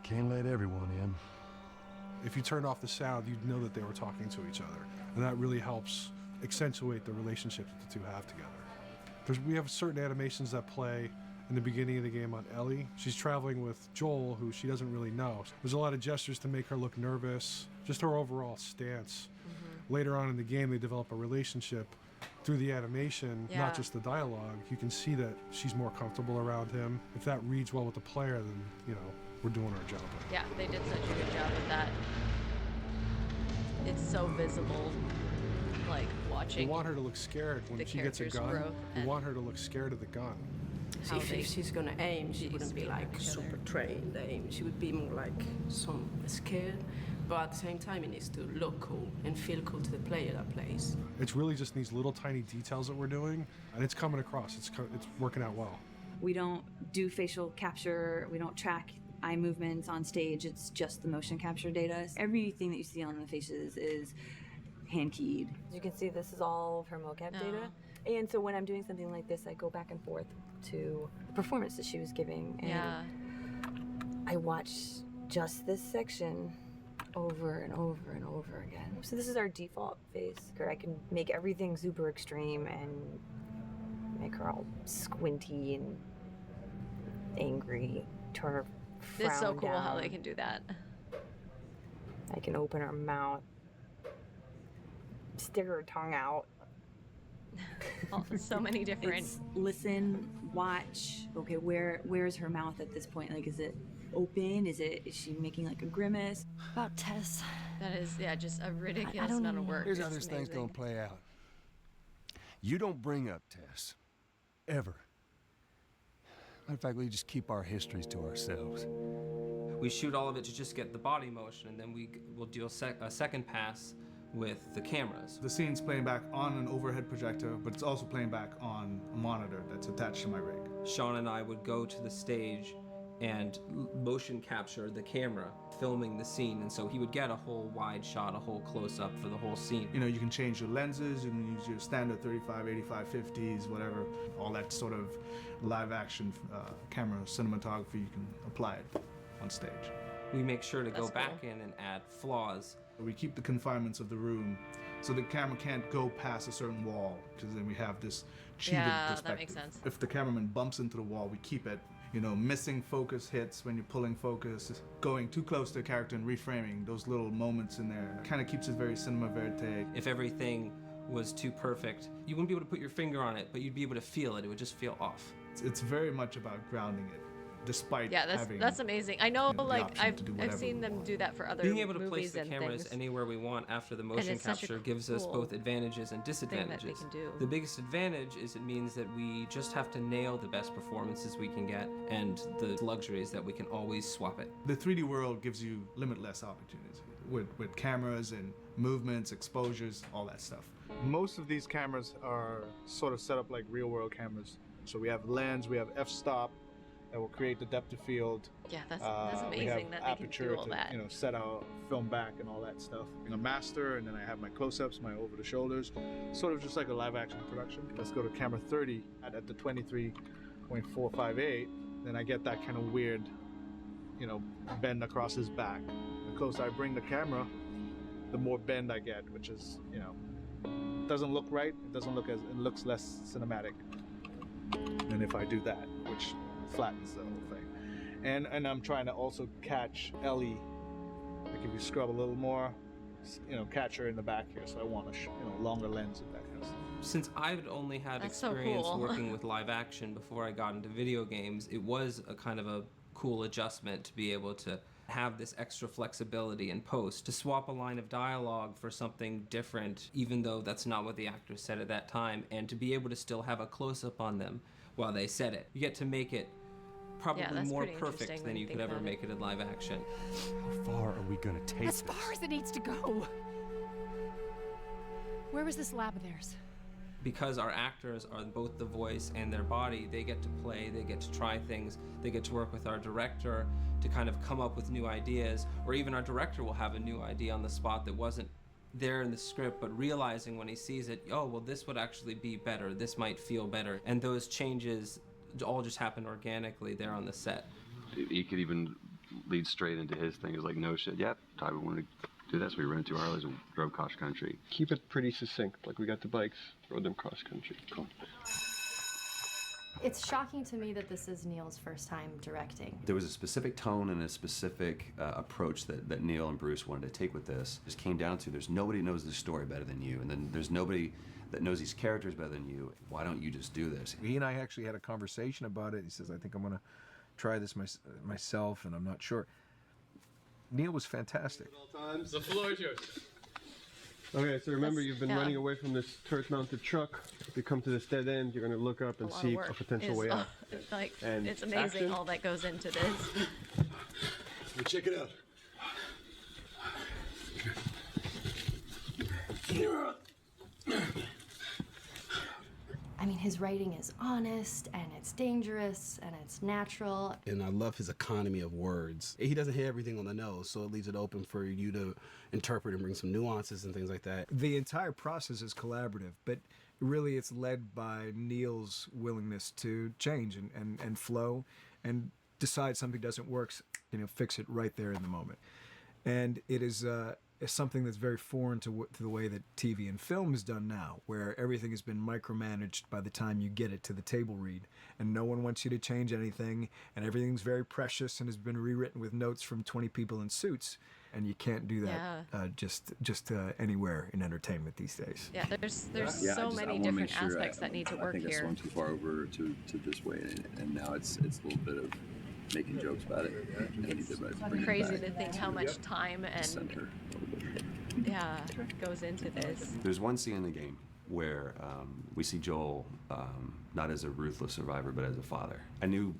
Can't let everyone in. If you turned off the sound, you'd know that they were talking to each other. And that really helps accentuate the relationship that the two have together. We have certain animations that play in the beginning of the game on Ellie. She's traveling with Joel, who she doesn't really know. There's a lot of gestures to make her look nervous, just her overall stance. Later on in the game, they develop a relationship through the animation, not just the dialogue. You can see that she's more comfortable around him. If that reads well with the player, then, you know, we're doing our job. Yeah, they did such a good job with that. It's so visible, like watching. We want her to look scared when she gets a gun. We want her to look scared of the gun. So if she's gonna aim, she wouldn't be like super trained aim. She would be more like some scared, but at the same time, it needs to look cool and feel cool to the player that plays. It's really just these little tiny details that we're doing, and it's coming across. It's working out well. We don't do facial capture. We don't track eye movements on stage. It's just the motion capture data. Everything that you see on the faces is hand keyed. As you can see, this is all of her mocap data. And so when I'm doing something like this, I go back and forth to the performance that she was giving. And I watch just this section over and over and over again. So this is our default face. I can make everything super extreme and make her all squinty and angry, turn her frown It's so cool down. how they can do that. I can open her mouth, stick her tongue out. So many different. It's listen, watch. Okay, where's her mouth at this point? Like, is it open? Is she making like a grimace? About Tess. That is, just a ridiculous amount of work. Here's how It's this thing's amazing. gonna play out. You don't bring up Tess. Ever. Matter of fact, we just keep our histories to ourselves. We shoot all of it to just get the body motion, and then we'll do a second pass with the cameras. The scene's playing back on an overhead projector, but it's also playing back on a monitor that's attached to my rig. Sean and I would go to the stage and motion capture the camera, filming the scene, and so he would get a whole wide shot, a whole close-up for the whole scene. You know, you can change your lenses, you can use your standard 35, 85, 50s, whatever, all that sort of live action camera cinematography, you can apply it on stage. We make sure to That's go cool. back in and add flaws. We keep the confinements of the room so the camera can't go past a certain wall, because then we have this cheated perspective. That makes sense. If the cameraman bumps into the wall, we keep it. You know, missing focus hits when you're pulling focus, going too close to the character and reframing, those little moments in there kind of keeps it very cinema verite. If everything was too perfect, you wouldn't be able to put your finger on it, but you'd be able to feel it. It would just feel off. It's very much about grounding it, despite having that's amazing. I know, the like option to do I've whatever seen we them want. do that for other Being able to place movies the and cameras things. anywhere we want after the motion it's such a capture gives us cool both advantages and thing that they disadvantages. can do. The biggest advantage is it means that we just have to nail the best performances we can get, and the luxury is that we can always swap it. The 3D world gives you limitless opportunities with cameras and movements, exposures, all that stuff. Most of these cameras are sort of set up like real world cameras. So we have lens, we have f-stop that will create the depth of field. Yeah, that's We have amazing that they can aperture do all to, that. you know, set out, film back, and all that stuff. A master, and then I have my close-ups, my over the shoulders, sort of just like a live action production. Let's go to camera 30 at the 23.458. Then I get that kind of weird, you know, bend across his back. The closer I bring the camera, the more bend I get, which is, you know, doesn't look right. It doesn't look it looks less cinematic than if I do that, which flattens the whole thing. And I'm trying to also catch Ellie. Like if you scrub a little more, you know, catch her in the back here. So I want a longer lens and that kind of stuff. Since I've only had That's so experience cool. working with live action before I got into video games, it was a kind of a cool adjustment to be able to have this extra flexibility in post, to swap a line of dialogue for something different, even though that's not what the actor said at that time, and to be able to still have a close-up on them while they said it. You get to make it probably that's more pretty perfect interesting than when you you could think ever about make it in live action. How far are we gonna take As far as it needs to go. Where was this lab of theirs? Because our actors are both the voice and their body, they get to play, they get to try things, they get to work with our director to kind of come up with new ideas, or even our director will have a new idea on the spot that wasn't there in the script, but realizing when he sees it, oh, well, this would actually be better, this might feel better. And those changes all just happen organically there on the set. You could even leads straight into his thing. He's like, no shit, yep, Ty, we wanted to do this. We rented 2 Harleys and drove cross country. Keep it pretty succinct. Like, we got the bikes, rode them cross country. Cool. It's shocking to me that this is Neil's first time directing. There was a specific tone and a specific approach that Neil and Bruce wanted to take with this. It just came down to there's nobody who knows the story better than you, and then there's nobody that knows these characters better than you. Why don't you just do this? He and I actually had a conversation about it. He says, I think I'm going to try this myself, and I'm not sure. Neil was fantastic. The floor is yours. Okay, so remember, you've been running away from this turret-mounted truck. If you come to this dead end, you're going to look up and see a potential way out. Like, And it's amazing action. all that goes into this. Well, check it out. I mean, his writing is honest, and it's dangerous, and it's natural. And I love his economy of words. He doesn't hit everything on the nose, so it leaves it open for you to interpret and bring some nuances and things like that. The entire process is collaborative, but really it's led by Neil's willingness to change and flow and decide something doesn't work, fix it right there in the moment. And it is something that's very foreign to the way that TV and film is done now, where everything has been micromanaged by the time you get it to the table read, and no one wants you to change anything, and everything's very precious and has been rewritten with notes from 20 people in suits, and you can't do that just anywhere in entertainment these days. Yeah, there's so many different aspects that need to work I think I here. swung too far over to this way, and now it's a little bit of making jokes about it. It's crazy to think how much time and goes into this. There's one scene in the game where we see Joel not as a ruthless survivor, but as a father. I knew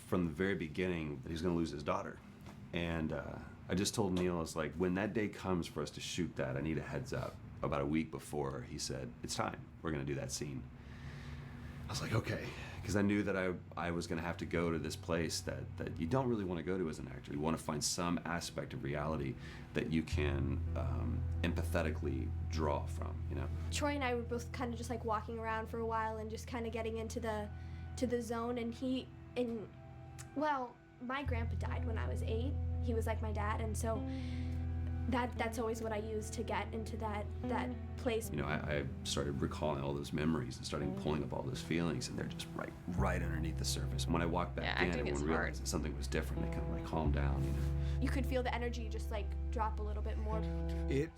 from the very beginning that he's going to lose his daughter, and I just told Neil, I was like, when that day comes for us to shoot that, I need a heads up. About a week before, he said, it's time. We're going to do that scene. I was like, okay. Because I knew that I was going to have to go to this place that you don't really want to go to as an actor. You want to find some aspect of reality that you can empathetically draw from, Troy and I were both kind of just like walking around for a while and just kind of getting into the zone. And well, my grandpa died when I was 8. He was like my dad, and so that's always what I use to get into that place. I started recalling all those memories and starting pulling up all those feelings, and they're just right underneath the surface. When I walked back in, everyone realized that something was different. They kind of like calmed down, You could feel the energy just like drop a little bit more. It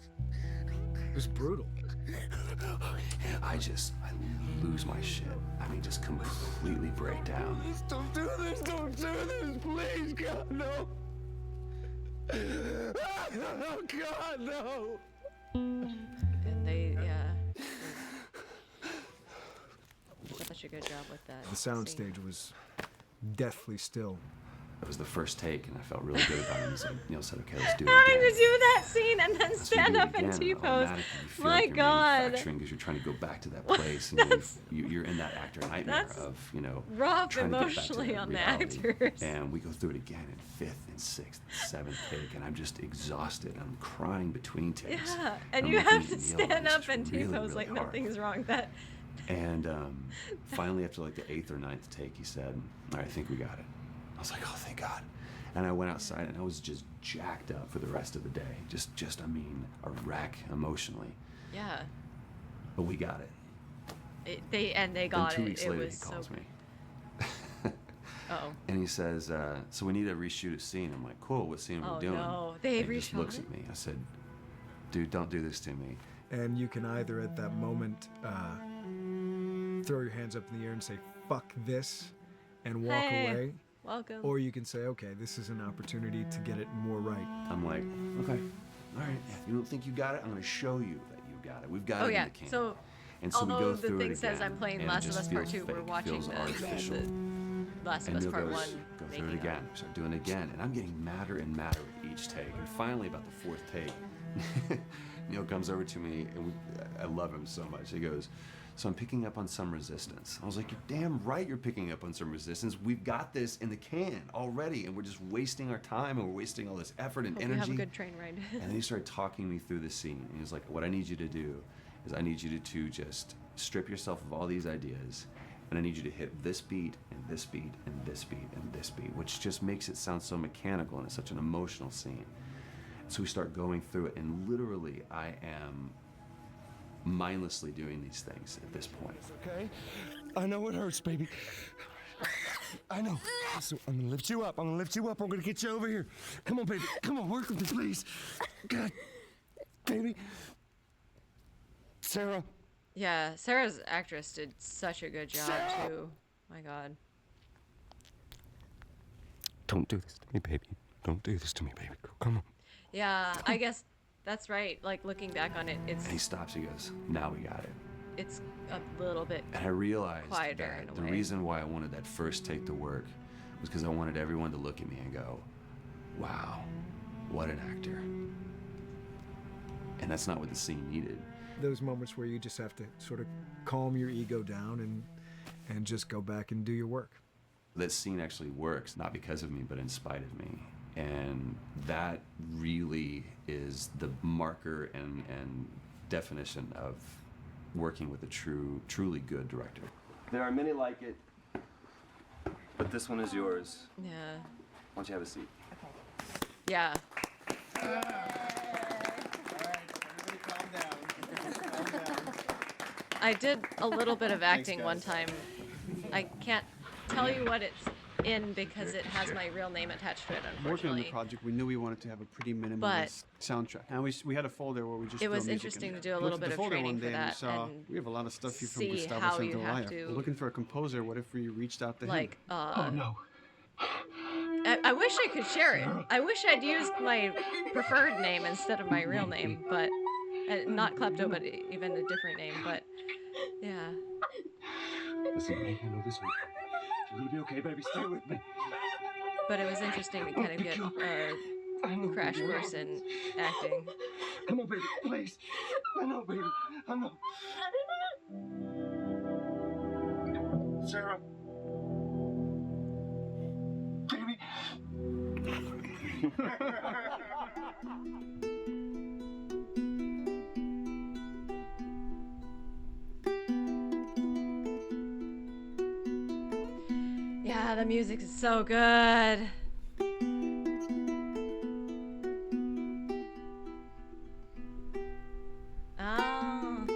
was brutal. I lose my shit. I mean, just completely break down. Don't do this, please, God, no. Oh, God, no. And they, did such a good job with that. The soundstage was deathly still. It was the first take, and I felt really good about it. And so Neil said, okay, let's do it Having again. to do that scene and then Let's stand do it up and again. T-pose. Automatically you feel My like you're God. manufacturing because you're trying to go back to that place, and you're in that actor nightmare That's of, rough trying to get back to emotionally that on the reality. actors. And we go through it again in 5th and 6th and 7th take, and I'm just exhausted. I'm crying between takes. Yeah, and I'm you looking have at to Neil, stand and it's up and really, T-pose really like hard. nothing's wrong. And finally, after like the 8th or 9th take, he said, all right, I think we got it. I was like, oh, thank God. And I went outside, and I was just jacked up for the rest of the day. I mean, a wreck emotionally. Yeah. But we got it. They got Then 2 it. weeks It later, was he calls so. me. Uh-oh. And he says, so we need to reshoot a scene. I'm like, cool, what scene are we doing? No, they and he just reshot looks it? at me. I said, dude, don't do this to me. And you can either at that moment throw your hands up in the air and say, fuck this, and walk Hey, away. welcome. Or you can say, okay, this is an opportunity to get it more right. I'm like, okay, all right. If you don't think you got it, I'm going to show you that you got it. We've got Oh it yeah. in the can. So, And so we although go through the it thing says again, I'm playing and it Last of just Us Part feels 2, we're fake, watching feels artificial. the Last of And Us Neil Part goes, 1 go through it making again. of. We start doing it again, and I'm getting madder and madder with each take. And finally, about the 4th take, Neil comes over to me, and I love him so much. He goes, so I'm picking up on some resistance. I was like, you're damn right you're picking up on some resistance. We've got this in the can already, and we're just wasting our time, and we're wasting all this effort and Hope energy. you have a good train ride. And then he started talking me through the scene. And he was like, what I need you to do is I need you to just strip yourself of all these ideas and I need you to hit this beat and this beat and this beat and this beat, which just makes it sound so mechanical and it's such an emotional scene. So we start going through it, and literally I am mindlessly doing these things at this point. Okay? I know it hurts, baby. I know. So I'm gonna lift you up. I'm gonna lift you up. I'm gonna get you over here. Come on, baby. Come on, work with me, please. God, baby. Sarah. Yeah, Sarah's actress did such a good job too. My God. Don't do this to me, baby. Don't do this to me, baby. Come on. Yeah, I guess that's right. Like looking back on it, And he stops, he goes, now we got it. it's a little bit And I realized quieter in that a the way. reason why I wanted that first take to work was because I wanted everyone to look at me and go, wow, what an actor. And that's not what the scene needed. Those moments where you just have to sort of calm your ego down and just go back and do your work. That scene actually works, not because of me, but in spite of me. And that really is the marker and definition of working with a truly good director. There are many like it, but this one is yours. Yeah. Why don't you have a seat? Yeah. I did a little bit of acting one time. I can't tell you what it's in because it has my real name attached to it, Working on the unfortunately. project, we knew we wanted to have a pretty minimalist But soundtrack, and we had a folder where we just it throw was music interesting in to there. do a We little looked at bit the of folder training one for day and we that saw and we have a lot of stuff here from see Gustavo how you have Santaolalla. to, We're looking for a composer. What if we reached out to like, him? Oh no. I wish I could share it. I wish I'd used my preferred name instead of my real name, but not Klepto, but even a different name. But yeah, Listen, baby, I know this hurt. You're gonna be okay, baby. Stay with me. but it was interesting to kind of get a crash course in acting. Come on, baby, please. I know, baby. I know. Sarah. Baby. Yeah, the music is so good. Oh.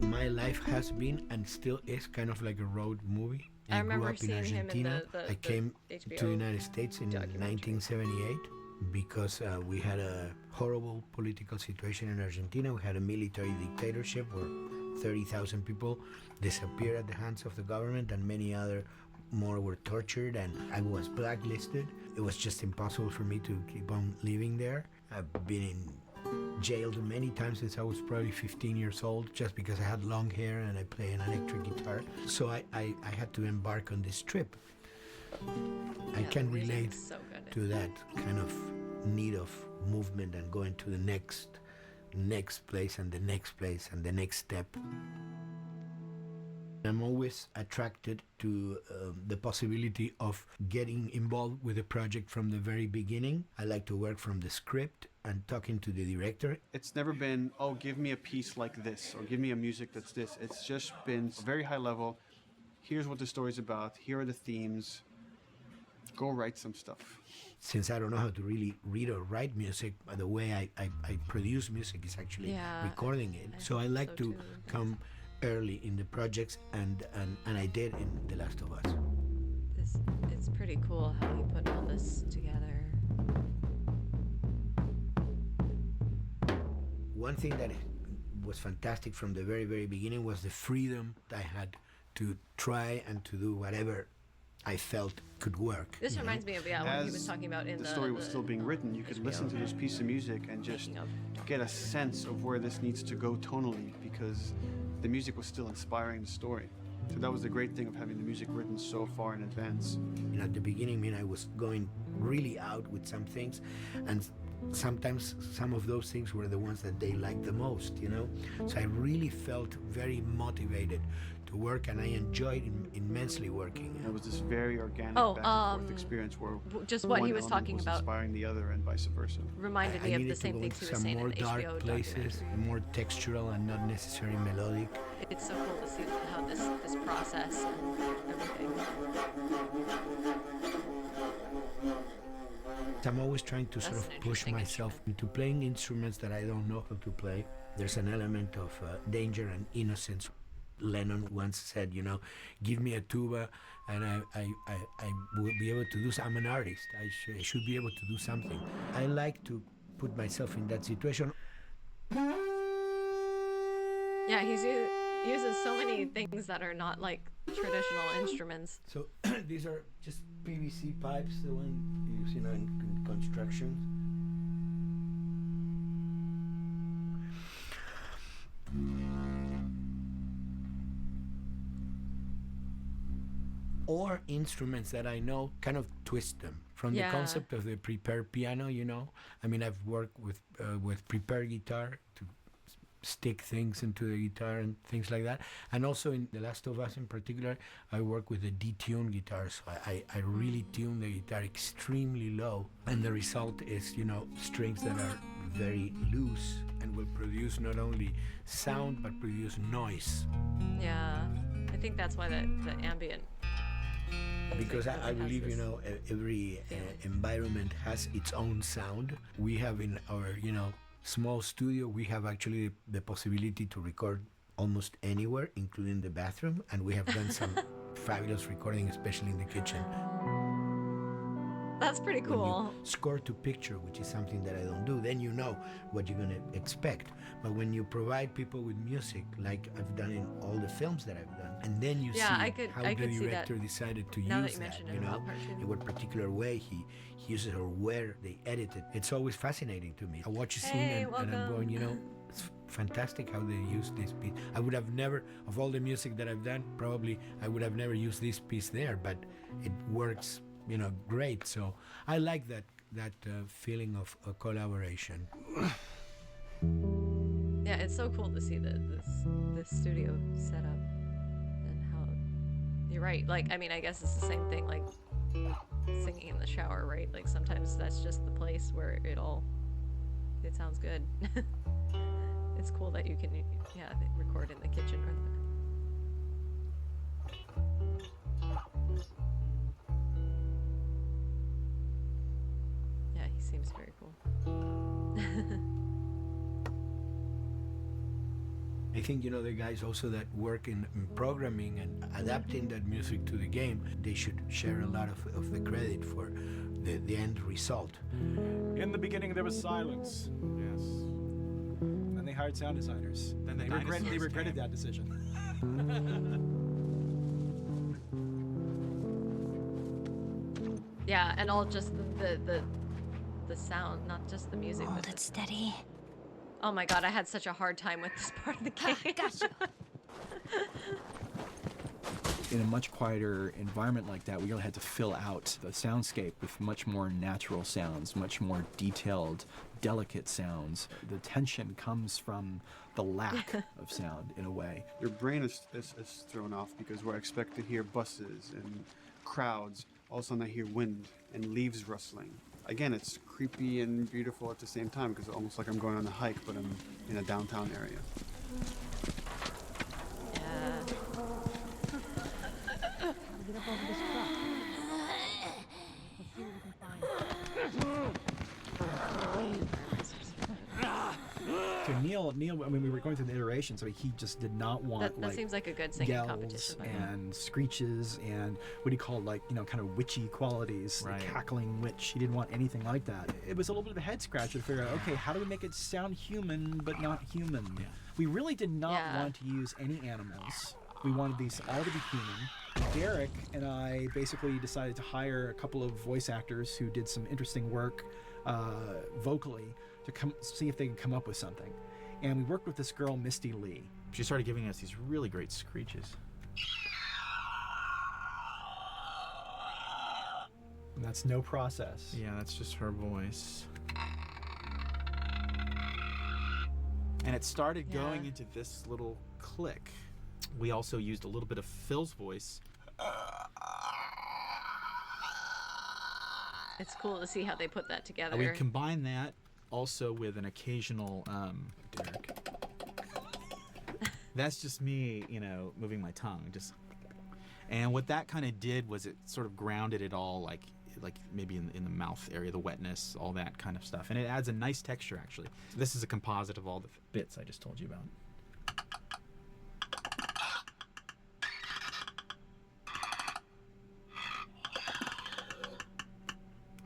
My life has been and still is kind of like a road movie. I remember grew up in seeing him in Argentina. the I came HBO to the United States in 1978 because we had a horrible political situation in Argentina. We had a military dictatorship where 30,000 people disappeared at the hands of the government and many other more were tortured, and I was blacklisted. It was just impossible for me to keep on living there. I've been in jailed many times since I was probably 15 years old just because I had long hair and I play an electric guitar. So I had to embark on this trip. I can relate to that kind of need of movement and going to the next place and the next place and the next step. I'm always attracted to the possibility of getting involved with a project from the very beginning. I like to work from the script and talking to the director. It's never been, oh, give me a piece like this or give me a music that's this. It's just been very high level. Here's what the story's about. Here are the themes. Go write some stuff. Since I don't know how to really read or write music, the way I produce music is actually recording it. So I like to come early in the projects, and I did in The Last of Us. It's pretty cool how he put all this together. One thing that was fantastic from the very, very beginning was the freedom I had to try and to do whatever I felt could work. This reminds me of what he was talking about in the story was still being written. You could listen to this piece of music and just get a sense of where this needs to go tonally, because the music was still inspiring the story. So that was the great thing of having the music written so far in advance. You know, at the beginning, I was going really out with some things, and sometimes some of those things were the ones that they liked the most, So I really felt very motivated to work, and I enjoyed immensely working. It was this very organic back and forth experience where just what he was one talking was about inspiring the other and vice versa. reminded me I of the needed same to go things into he was some saying more in the dark HBO places, documentary. more textural and not necessarily melodic. It's so cool to see how this process and everything. I'm always trying to sort That's of an push interesting myself into playing instruments that I don't know how to play. There's an element of danger and innocence. Lennon once said, you know, give me a tuba and I will be able to do I'm an artist. I should be able to do something. I like to put myself in that situation. Yeah, he uses so many things that are not like traditional instruments. So these are just PVC pipes, the one you use, you know, in construction. Or instruments that I know, kind of twist them from the concept of the prepared piano. You know, I mean, I've worked with prepared guitar to stick things into the guitar and things like that. And also in The Last of Us in particular, I work with a detuned guitar. So I really tune the guitar extremely low. And the result is, you know, strings that are very loose and will produce not only sound, but produce noise. Yeah, I think that's why the ambient. Because I believe, you know, every environment has its own sound. We have in our, you know, small studio, we have actually the possibility to record almost anywhere, including the bathroom, and we have done some fabulous recording, especially in the kitchen. That's pretty cool. When you score to picture, which is something that I don't do, then you know what you're going to expect. But when you provide people with music, like I've done in all the films that I've done, and then you see how the director decided to use that, you know, in what particular way he uses or where they edit it. It's always fascinating to me. I watch a scene and I'm going, you know, it's fantastic how they use this piece. I would have never, of all the music that I've done, probably I would have never used this piece there, but it works, you know, great. So I like that feeling of a collaboration. Yeah, it's so cool to see this studio set up and how you're right. Like, I mean, I guess it's the same thing like singing in the shower, right? Like sometimes that's just the place where it sounds good. It's cool that you can record in the kitchen or he seems very cool. I think, you know, the guys also that work in programming and adapting that music to the game, they should share a lot of the credit for the end result. In the beginning, there was silence. Yes. Then they hired sound designers. Then they regretted that decision. Yeah, and all just the sound, not just the music. Hold it steady. Oh my god, I had such a hard time with this part of the game. Gotcha. In a much quieter environment like that, we really had to fill out the soundscape with much more natural sounds, much more detailed, delicate sounds. The tension comes from the lack of sound, in a way. Your brain is thrown off because where I expect to hear buses and crowds, all of a sudden I hear wind and leaves rustling. Again, it's creepy and beautiful at the same time because it's almost like I'm going on a hike, but I'm in a downtown area. So Neil, I mean, we were going through the iterations, so he just did not want that seems like a good singing yells competition. and screeches and what do you call, like, you know, kind of witchy qualities, like cackling witch. He didn't want anything like that. It was a little bit of a head scratcher to figure out, okay, how do we make it sound human but not human? Yeah. We really did not want to use any animals. We wanted these all to be human. Derek and I basically decided to hire a couple of voice actors who did some interesting work vocally to see if they could come up with something. And we worked with this girl, Misty Lee. She started giving us these really great screeches. And that's no process. Yeah, that's just her voice. And it started going into this little click. We also used a little bit of Phil's voice. It's cool to see how they put that together. We combine that also with an occasional Derek. That's just me, you know, moving my tongue. And what that kind of did was it sort of grounded it all, like maybe in the mouth area, the wetness, all that kind of stuff. And it adds a nice texture, actually. This is a composite of all the bits I just told you about.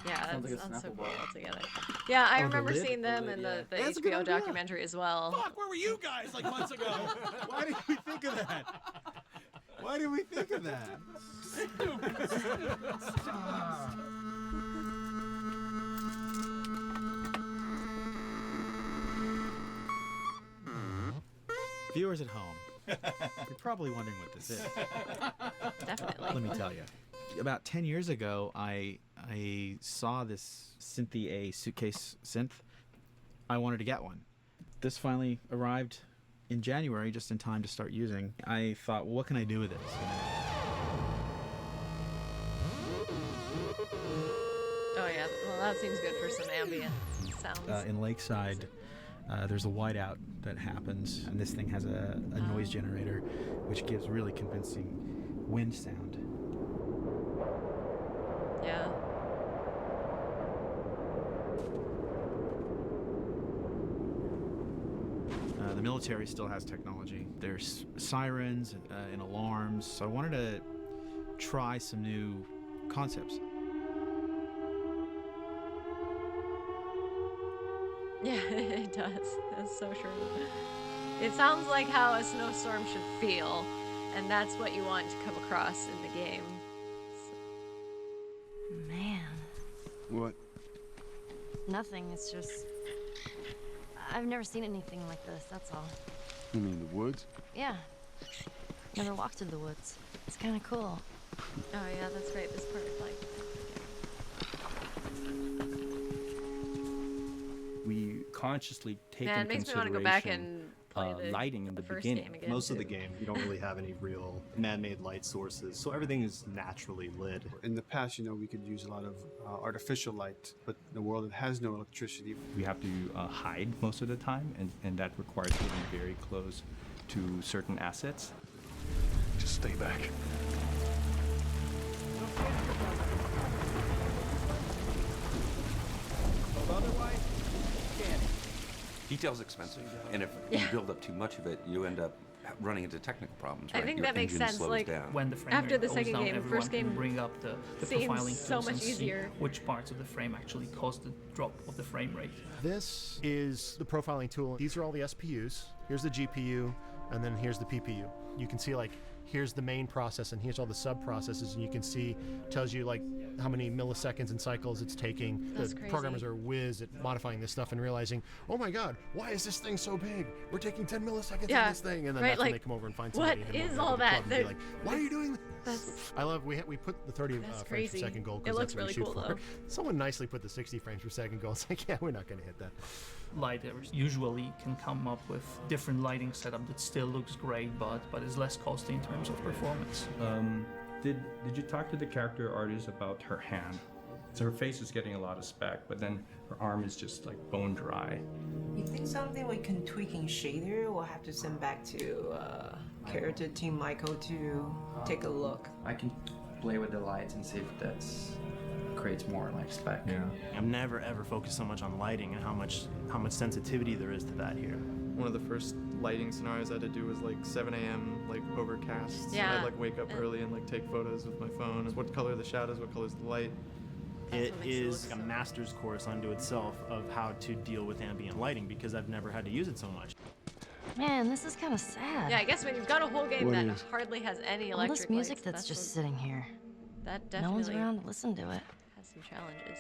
Yeah, Sounds like a that's so Snapple cool bar. altogether. Yeah, I Oh, the remember lid? seeing them The in lid, the yeah. That's a good HBO idea. documentary as well. Fuck, where were you guys like months ago? Why didn't we think of that? Why did we think of that? Viewers at home, you're probably wondering what this is. Definitely. Let me tell you. About 10 years ago, I saw this Synthi A suitcase synth. I wanted to get one. This finally arrived in January, just in time to start using. I thought, well, what can I do with this? Oh yeah, well that seems good for some ambient sounds. In Lakeside, there's a whiteout that happens, and this thing has a noise generator, which gives really convincing wind sound. Yeah. The military still has technology. There's sirens and alarms, so I wanted to try some new concepts. Yeah, it does. That's so true. It sounds like how a snowstorm should feel, and that's what you want to come across in the game. Man. What? Nothing. It's just. I've never seen anything like this, that's all. You mean the woods? Yeah. Never walked through the woods. It's kind of cool. Oh yeah, that's right. This part, like. We consciously take Man, in it makes me consideration want to go back and play the lighting in the first beginning. game again. Most of the too. game, you don't really have any real man-made light sources, so everything is naturally lit. In the past, you know, we could use a lot of artificial light, but in a world that has no electricity. We have to hide most of the time, and that requires getting very close to certain assets. Just stay back. Otherwise, Detail's expensive, and if you build up too much of it, you end up running into technical problems. I Right? think Your that makes engine sense, slows like, down. When the frame After rate the goes second down, game, everyone first game can bring up the seems profiling so tools much and see easier. which parts of the frame actually caused the drop of the frame rate. This is the profiling tool. These are all the SPUs. Here's the GPU, and then here's the PPU. You can see, like, here's the main process, and here's all the sub-processes, and you can see, tells you, like, how many milliseconds and cycles it's taking. That's the crazy. programmers are whiz at modifying this stuff and realizing, oh my god, why is this thing so big? We're taking 10 milliseconds Yeah, on this thing, and then right, that's when like, they come over and find what somebody. and then is we'll go all to the that? club and be They're- like, why are you doing this? That's I love, we put the 30 That's frames crazy. per second goal It because looks that's what we really shoot cool, for. though. Someone nicely put the 60 frames per second goal. It's like, yeah, we're not going to hit that. Lighters usually can come up with different lighting setup that still looks great, but is less costly in terms of performance. Did you talk to the character artist about her hand? So her face is getting a lot of spec, but then her arm is just like bone dry. You think something we can tweak in shader? We'll have to send back to character team Michael to take a look. I can play with the lights and see if that's creates more like spec. Yeah. I've never ever focused so much on lighting and how much sensitivity there is to that here. One of the first lighting scenarios I had to do was like 7 a.m. like overcast. Yeah. And I'd like wake up early and like take photos with my phone. What color are the shadows? What color is the light? It is a master's course unto itself of how to deal with ambient lighting because I've never had to use it so much. Man, this is kind of sad. Yeah, I guess when you've got a whole game What that is? hardly has any All electric this music lights, that's just what- sitting here. That No definitely one's around to listen to it. has some challenges.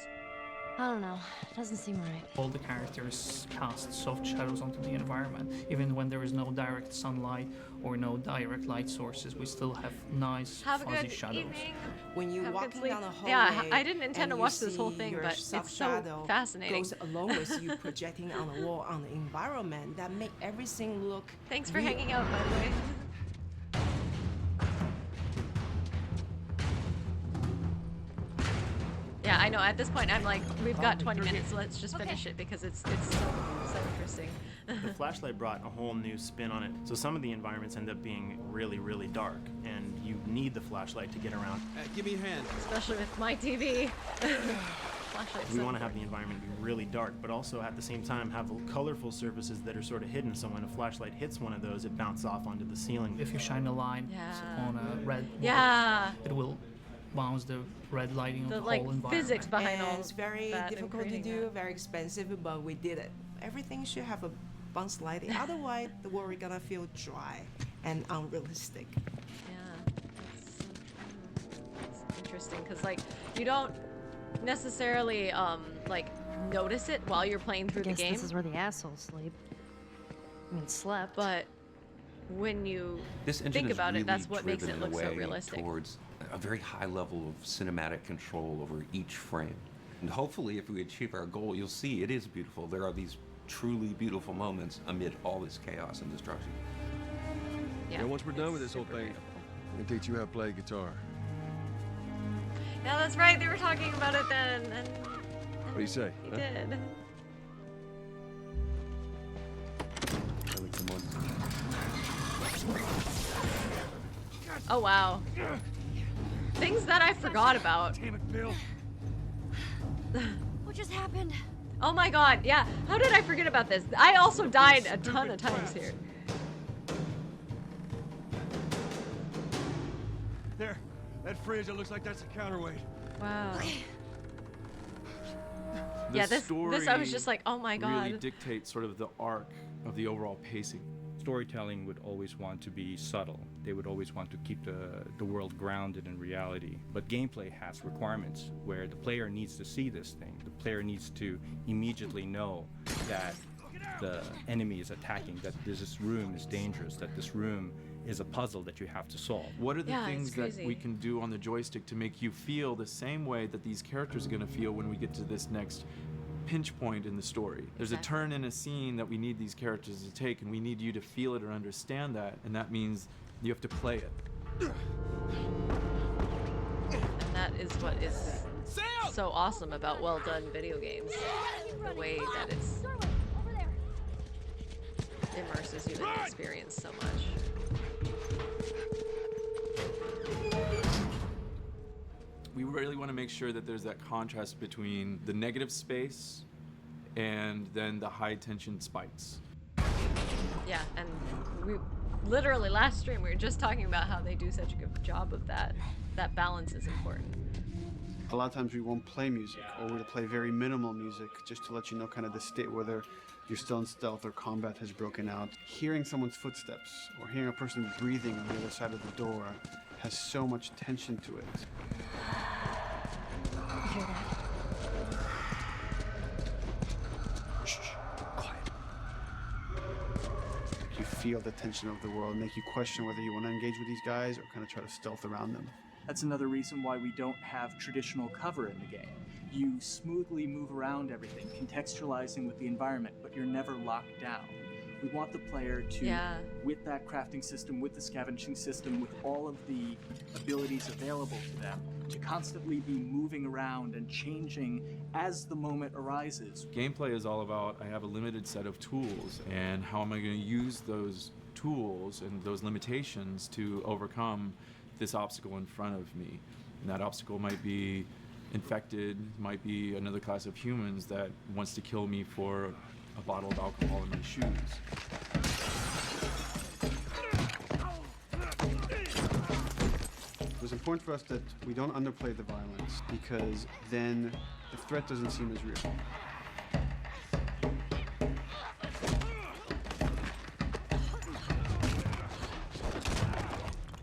I don't know. It doesn't seem right. All the characters cast soft shadows onto the environment. Even when there is no direct sunlight or no direct light sources, we still have nice Have a fuzzy good shadows. evening. When you're Have a good walking sleep. down the hallway, Yeah, I didn't intend to and watch you this whole see thing, your but soft it's so shadow fascinating. goes along with you projecting on the wall on the environment that make everything look. Thanks for real. hanging out, by the way. know. At this point, I'm like, we've got 20 minutes, so let's just finish it because it's so interesting. The flashlight brought a whole new spin on it. So some of the environments end up being really, really dark, and you need the flashlight to get around. Give me a hand. Especially with my TV. We want to have the environment be really dark, but also at the same time have colorful surfaces that are sort of hidden. So when a flashlight hits one of those, it bounces off onto the ceiling. If you shine a line on a red Yeah. it will bounce the red lighting The of the like whole environment. physics behind And all it's very that and difficult to creating do, that. very expensive, but we did it. Everything should have a bounce lighting. Otherwise, the world is gonna feel dry and unrealistic. Yeah, it's interesting because like you don't necessarily like notice it while you're playing through the Guess game. this is where the assholes sleep. I mean, slept. But when you This engine think is about really it, that's what makes driven it in a look so way realistic. towards a very high level of cinematic control over each frame. And hopefully, if we achieve our goal, you'll see it is beautiful. There are these truly beautiful moments amid all this chaos and destruction. Yeah, once we're done with this whole thing, I can teach you how to play guitar. Yeah, that's right. They were talking about it then, and What do you say? he huh? did. Ellie, come on. Oh wow. Things that I forgot about. Damn it, Bill. What just happened? Oh my god, yeah. How did I forget about this? I also died a ton of times here. There, that fridge, it looks like that's a counterweight. Wow. The Yeah, this I was just like, oh my god. Really dictates sort of the arc of the overall pacing. Storytelling would always want to be subtle. They would always want to keep the world grounded in reality. But gameplay has requirements where the player needs to see this thing. The player needs to immediately know that the enemy is attacking, that this room is dangerous, that this room is a puzzle that you have to solve. What are the Yeah, things it's that crazy. we can do on the joystick to make you feel the same way that these characters are going to feel when we get to this next pinch point in the story? There's a turn in a scene that we need these characters to take, and we need you to feel it or understand that, and that means you have to play it. And that is what is so awesome about well done video games. The way that it's immerses you in the experience so much. We really want to make sure that there's that contrast between the negative space and then the high tension spikes. Yeah, and we literally last stream we were just talking about how they do such a good job of that. That balance is important. A lot of times we won't play music, or we'll play very minimal music just to let you know kind of the state, whether you're still in stealth or combat has broken out. Hearing someone's footsteps or hearing a person breathing on the other side of the door has so much tension to it. You hear that? You feel the tension of the world, make you question whether you want to engage with these guys or kind of try to stealth around them. That's another reason why we don't have traditional cover in the game. You smoothly move around everything, contextualizing with the environment, but you're never locked down. We want the player to, with that crafting system, with the scavenging system, with all of the abilities available to them, to constantly be moving around and changing as the moment arises. Gameplay is all about, I have a limited set of tools, and how am I going to use those tools and those limitations to overcome this obstacle in front of me. And that obstacle might be infected, might be another class of humans that wants to kill me for a bottle of alcohol in my shoes. It was important for us that we don't underplay the violence, because then the threat doesn't seem as real.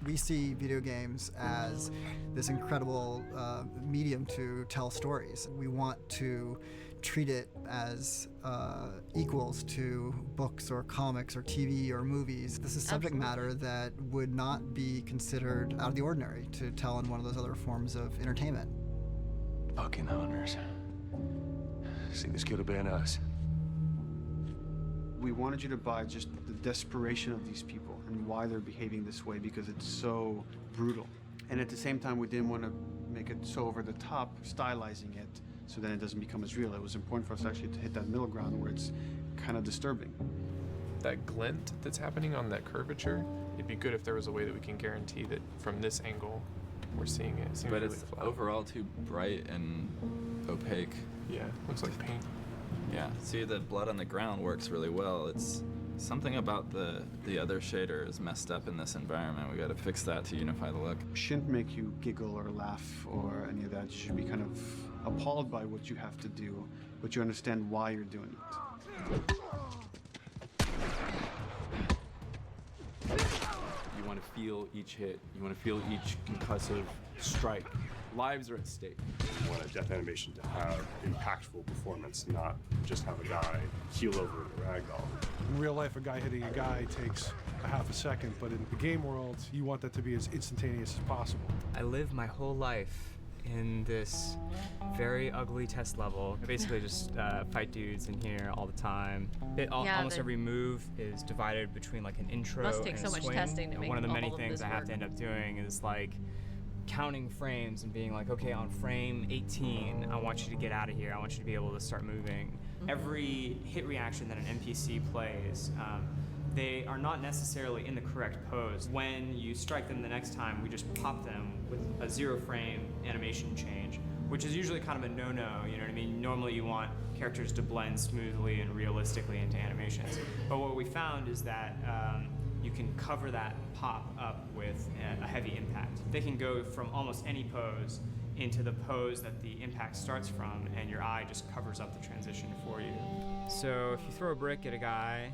We see video games as this incredible medium to tell stories. We want to treat it as equals to books or comics or TV or movies. This is subject matter that would not be considered out of the ordinary to tell in one of those other forms of entertainment. Fucking hunters. See, this could have been us. We wanted you to buy just the desperation of these people and why they're behaving this way, because it's so brutal. And at the same time, we didn't want to make it so over the top, stylizing it so then it doesn't become as real. It was important for us actually to hit that middle ground where it's kind of disturbing. That glint that's happening on that curvature, it'd be good if there was a way that we can guarantee that from this angle we're seeing it. It seems But really it's flat. overall too bright and opaque. Yeah, looks like paint. Yeah, see, the blood on the ground works really well. It's something about the other shader is messed up in this environment. We got to fix that to unify the look. Shouldn't make you giggle or laugh or any of that. You should be kind of appalled by what you have to do, but you understand why you're doing it. You want to feel each hit. You want to feel each concussive strike. Lives are at stake. You want a death animation to have impactful performance, not just have a guy keel over in a ragdoll. In real life, a guy hitting a guy takes a half a second, but in the game world, you want that to be as instantaneous as possible. I live my whole life in this very ugly test level. I basically just fight dudes in here all the time. Almost every move is divided between like an intro Must take and so a much swing. testing to And make one of the many all of things this I have work. to end up doing is like counting frames and being like, okay, on frame 18, I want you to get out of here. I want you to be able to start moving. Every hit reaction that an NPC plays, they are not necessarily in the correct pose. When you strike them the next time, we just pop them with a 0 frame animation change, which is usually kind of a no-no, you know what I mean? Normally you want characters to blend smoothly and realistically into animations. But what we found is that you can cover that pop up with a heavy impact. They can go from almost any pose into the pose that the impact starts from, and your eye just covers up the transition for you. So if you throw a brick at a guy,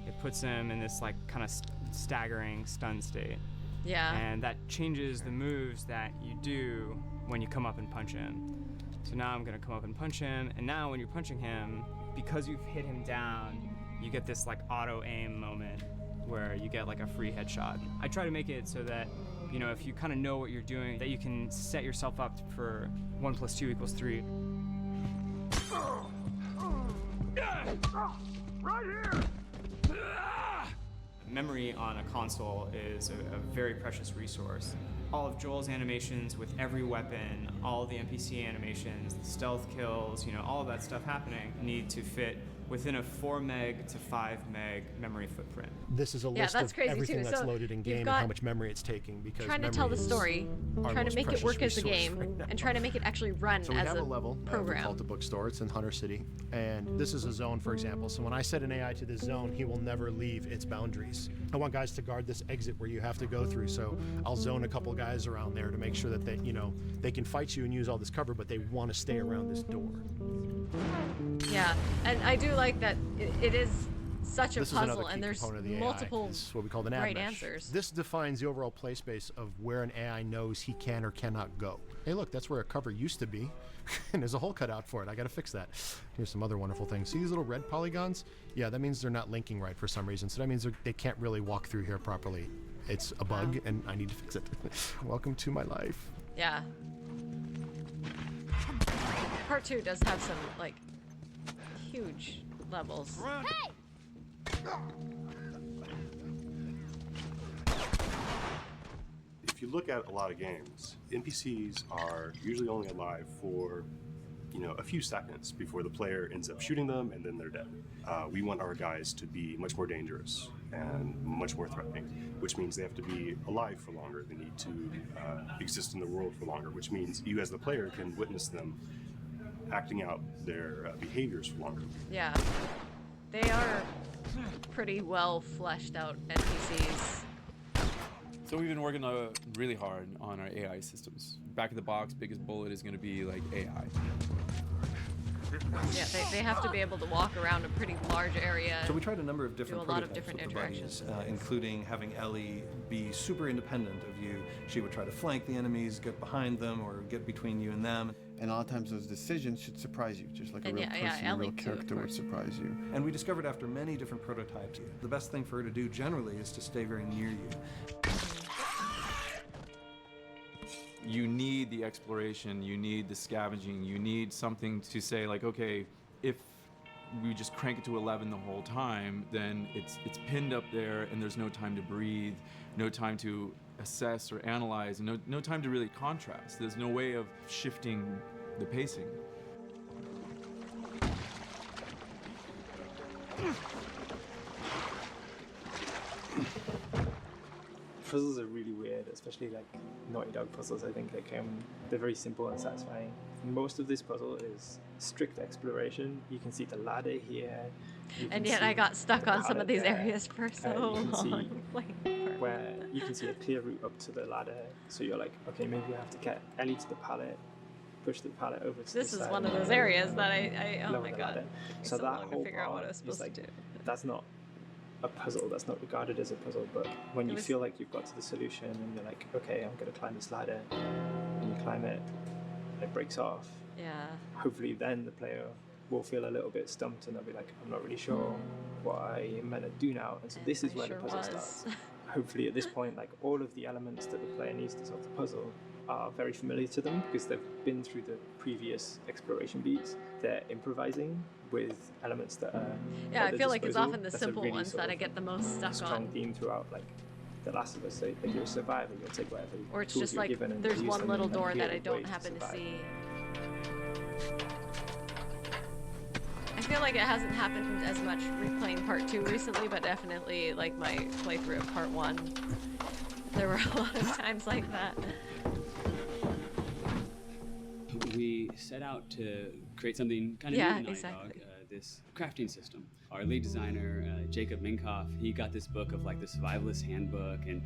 it puts him in this like kind of staggering stun state. Yeah. And that changes the moves that you do when you come up and punch him. So now I'm gonna come up and punch him, and now when you're punching him, because you've hit him down, you get this like auto aim moment where you get like a free headshot. I try to make it so that, you know, if you kind of know what you're doing, that you can set yourself up for 1 + 2 = 3. Right here! Memory on a console is a very precious resource. All of Joel's animations with every weapon, all the NPC animations, the stealth kills, you know, all of that stuff happening need to fit within a 4 meg to 5 meg memory footprint. This is a list of everything that's loaded in game and how much memory it's taking, because trying to tell the story, trying to make it work as a game, and trying to make it actually run So we as have a level program. we call it the bookstore. It's in Hunter City, and this is a zone, for example. So when I set an AI to this zone, he will never leave its boundaries. I want guys to guard this exit where you have to go through. So I'll zone a couple guys around there to make sure that they, you know, they can fight you and use all this cover, but they want to stay around this door. Yeah, and I do like that it is such a This is another puzzle, key and there's component of the AI. multiple This is what we call the nav right mesh. answers. This defines the overall play space of where an AI knows he can or cannot go. Hey, look, that's where a cover used to be, and there's a hole cut out for it. I got to fix that. Here's some other wonderful things. See these little red polygons? Yeah, that means they're not linking right for some reason. So that means they can't really walk through here properly. It's a bug, and I need to fix it. Welcome to my life. Yeah. Part 2 does have some like huge levels. Hey! If you look at a lot of games, NPCs are usually only alive for, you know, a few seconds before the player ends up shooting them and then they're dead. We want our guys to be much more dangerous and much more threatening, which means they have to be alive for longer. They need to exist in the world for longer, which means you as the player can witness them acting out their behaviors for longer. Yeah. They are pretty well fleshed out NPCs. So we've been working really hard on our AI systems. Back of the box, biggest bullet is going to be like AI. Yeah, they have to be able to walk around a pretty large area. So we tried a number of different do a lot of prototypes different with the interactions. buddies, including having Ellie be super independent of you. She would try to flank the enemies, get behind them, or get between you and them. And a lot of times those decisions should surprise you, just like a And real yeah, person, a Ellie real too, character of would course. surprise you. And we discovered after many different prototypes, the best thing for her to do generally is to stay very near you. You need the exploration, you need the scavenging, you need something to say like, okay, if we just crank it to 11 the whole time, then it's pinned up there and there's no time to breathe, no time to assess or analyze, and no time to really contrast. There's no way of shifting the pacing. Puzzles are really weird, especially like Naughty Dog puzzles. I think they're very simple and satisfying. Most of this puzzle is strict exploration. You can see the ladder here. And yet I got stuck on some of these areas for so you can long. see where you can see a clear route up to the ladder. So you're like, okay, maybe I have to get Ellie to the pallet, push the pallet over to This the is side one and of those then areas that I oh lower my the god. ladder. Took So so that long to whole figure out what I part was supposed is like, to do. that's not a puzzle, that's not regarded as a puzzle, but when It you was- feel like you've got to the solution and you're like, okay, I'm going to climb this ladder, and you climb it, and it breaks off, Yeah. hopefully then the player will feel a little bit stumped and they'll be like, I'm not really sure what I am meant to do now, and so this is I where sure the puzzle was. starts. Hopefully at this point, like, all of the elements that the player needs to solve the puzzle are very familiar to them because they've been through the previous exploration beats. They're improvising with elements that are Yeah, at I their feel like it's disposal. often the That's a simple really ones sort that I of get the most stuck strong on. theme throughout, like The Last of Us. So, like, you're a survivor, you'll take whatever Or it's tools just you're like given and there's use one them little in a door that I creative way don't to happen to survive. see. I feel like it hasn't happened as much replaying part 2 recently, but definitely like my playthrough of part 1. There were a lot of times like that. We set out to create something kind of Yeah, new at Naughty exactly. Dog, this crafting system. Our lead designer, Jacob Minkoff, he got this book of like the survivalist handbook and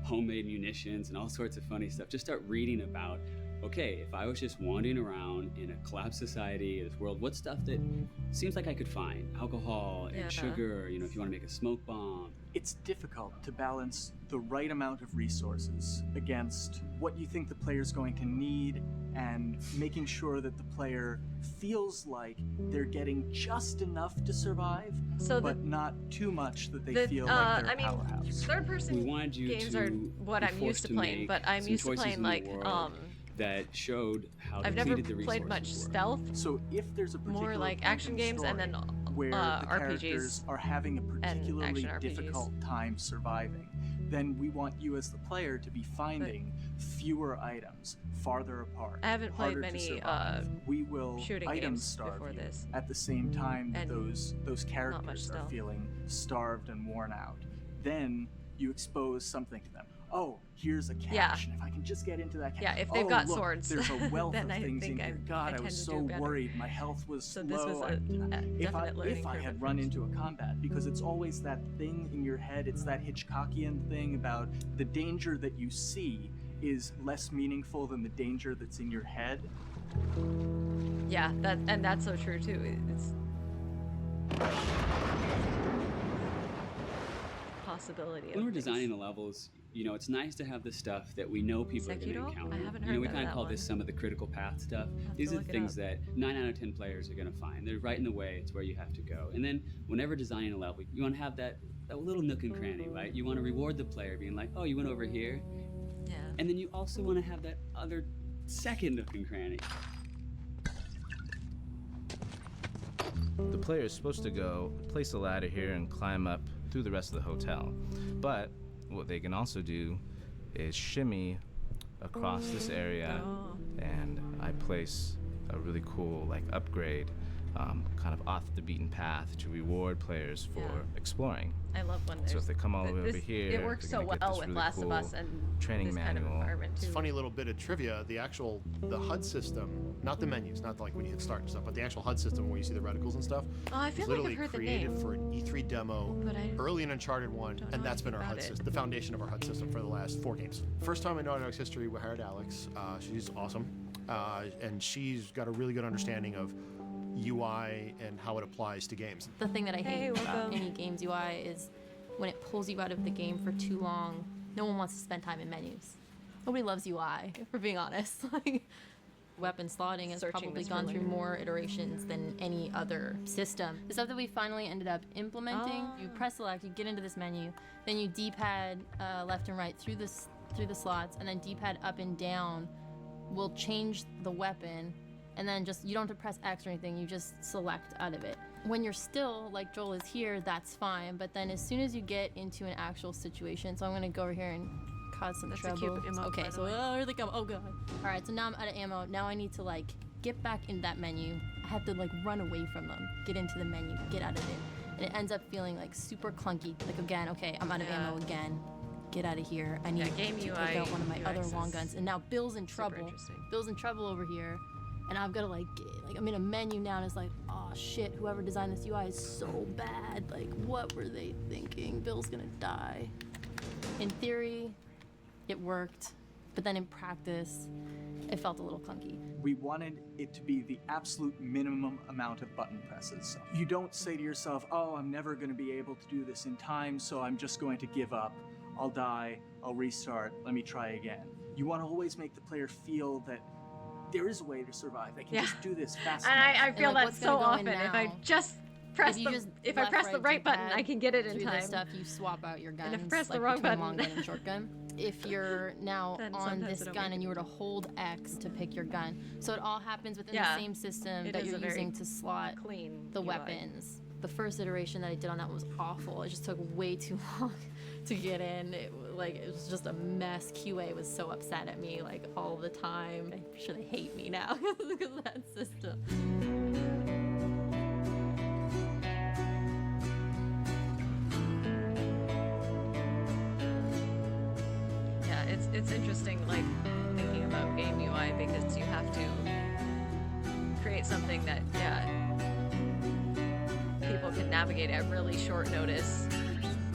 homemade munitions and all sorts of funny stuff. Just start reading about, okay, if I was just wandering around in a collapsed society, this world, what stuff that seems like I could find? Alcohol and Yeah. sugar, you know, if you want to make a smoke bomb. It's difficult to balance the right amount of resources against what you think the player's going to need and making sure that the player feels like they're getting just enough to survive, So but not too much that they The- feel like they're I a mean, powerhouse. third-person We wanted you games to are what be I'm used forced to to playing, make but I'm some used to choices playing in the like world that showed how I've never depleted the played much resources were. stealth. So if there's a more particular like point action in the games and story then where the RPGs characters are having a particularly action RPGs. difficult time surviving, then we want you as the player to be finding fewer items farther apart. I haven't played harder to many survive. We will shooting item games starve before you this. at the same time that And those much characters are stealth. feeling starved and worn out. Then you expose something to them. Oh, here's a cache, Yeah. and if I can just get into that cache. Yeah, if they've oh, got look, swords, there's a wealth then of I things in think here. I God, I tend was to so do better. worried. My health was So low. this was a definite learning if I curve had at run first. into a combat, because it's always that thing in your head, it's that Hitchcockian thing about the danger that you see is less meaningful than the danger that's in your head. Yeah, that's so true too. It's possibility. When of we're things. designing the levels, you know, it's nice to have the stuff that we know people are going Sekiro? to encounter. I haven't You know, heard we of kind of that call one. this some of the critical path stuff. have These to are the look it things up. that 9 out of 10 players are going to find. They're right in the way. It's where you have to go. And then whenever designing a level, you want to have that little nook and cranny, right? You want to reward the player being like, oh, you went over here. Yeah. And then you also want to have that other second nook and cranny. The player is supposed to go place a ladder here and climb up through the rest of the hotel. But what they can also do is shimmy across this area, and I place a really cool like upgrade kind of off the beaten path to reward players for exploring. I love when So if they come all the way over this- here, it works they're so gonna get well this with really Last cool of Us and training this kind of manual. environment too. It's a funny little bit of trivia. The HUD system, not the menus, not like when you hit start and stuff, but the actual HUD system where you see the reticles and stuff. Oh, I feel was like I've literally heard the created name. for an E3 demo But I early in Uncharted 1, know and that's been our anything HUD about it. system, the foundation of our HUD system for the last 4 games. First time in Naughty Dog's history, we hired Alex. She's awesome, and she's got a really good understanding of UI and how it applies to games. The thing that I Hey, hate about welcome. any game's UI is when it pulls you out of the game for too long. No one wants to spend time in menus. Nobody loves UI, if we're being honest. Like, weapon slotting has Searching probably this gone for through later. more iterations than any other system. The stuff that we finally ended up implementing, you press select, you get into this menu, then you D-pad left and right through the slots, and then D-pad up and down will change the weapon, and then just you don't have to press X or anything. You just select out of it. when you're still, like Joel is here, that's fine. But then as soon as you get into an actual situation, so I'm gonna go over here and cause some trouble. a cute emote, Okay, by the so way. here they come. Oh god. All right, so now I'm out of ammo. Now I need to like get back in that menu. I have to like run away from them, get into the menu, get out of it, and it ends up feeling like super clunky. Like again, okay, I'm out of ammo again. Get out of here. I need game to UI take out one of my UX other long is guns. And now Bill's in trouble. Bill's in trouble over here. And I've got to like I'm in a menu now and it's like, oh shit, whoever designed this UI is so bad. Like, what were they thinking? Bill's gonna die. In theory, it worked, but then in practice, it felt a little clunky. We wanted it to be the absolute minimum amount of button presses. You don't say to yourself, oh, I'm never going to be able to do this in time, so I'm just going to give up. I'll die, I'll restart, let me try again. You want to always make the player feel that there is a way to survive. They can just do this fast And enough. I feel that so often. now? If I just press If I press the right button, I can get it in through time. this stuff, you swap out your guns. And if I press the like wrong between button. long gun and short gun. If you're now Then on sometimes this it'll gun make and it you were to hold X to pick your gun, so it all happens within Yeah. the same system It that is you're a very using to slot clean the UI. weapons. The first iteration that I did on that was awful. It just took way too long to get in. It was just a mess. QA was so upset at me like all the time. I'm sure they hate me now because of that system. Yeah, it's interesting, like thinking about game UI because you have to create something that people can navigate at really short notice.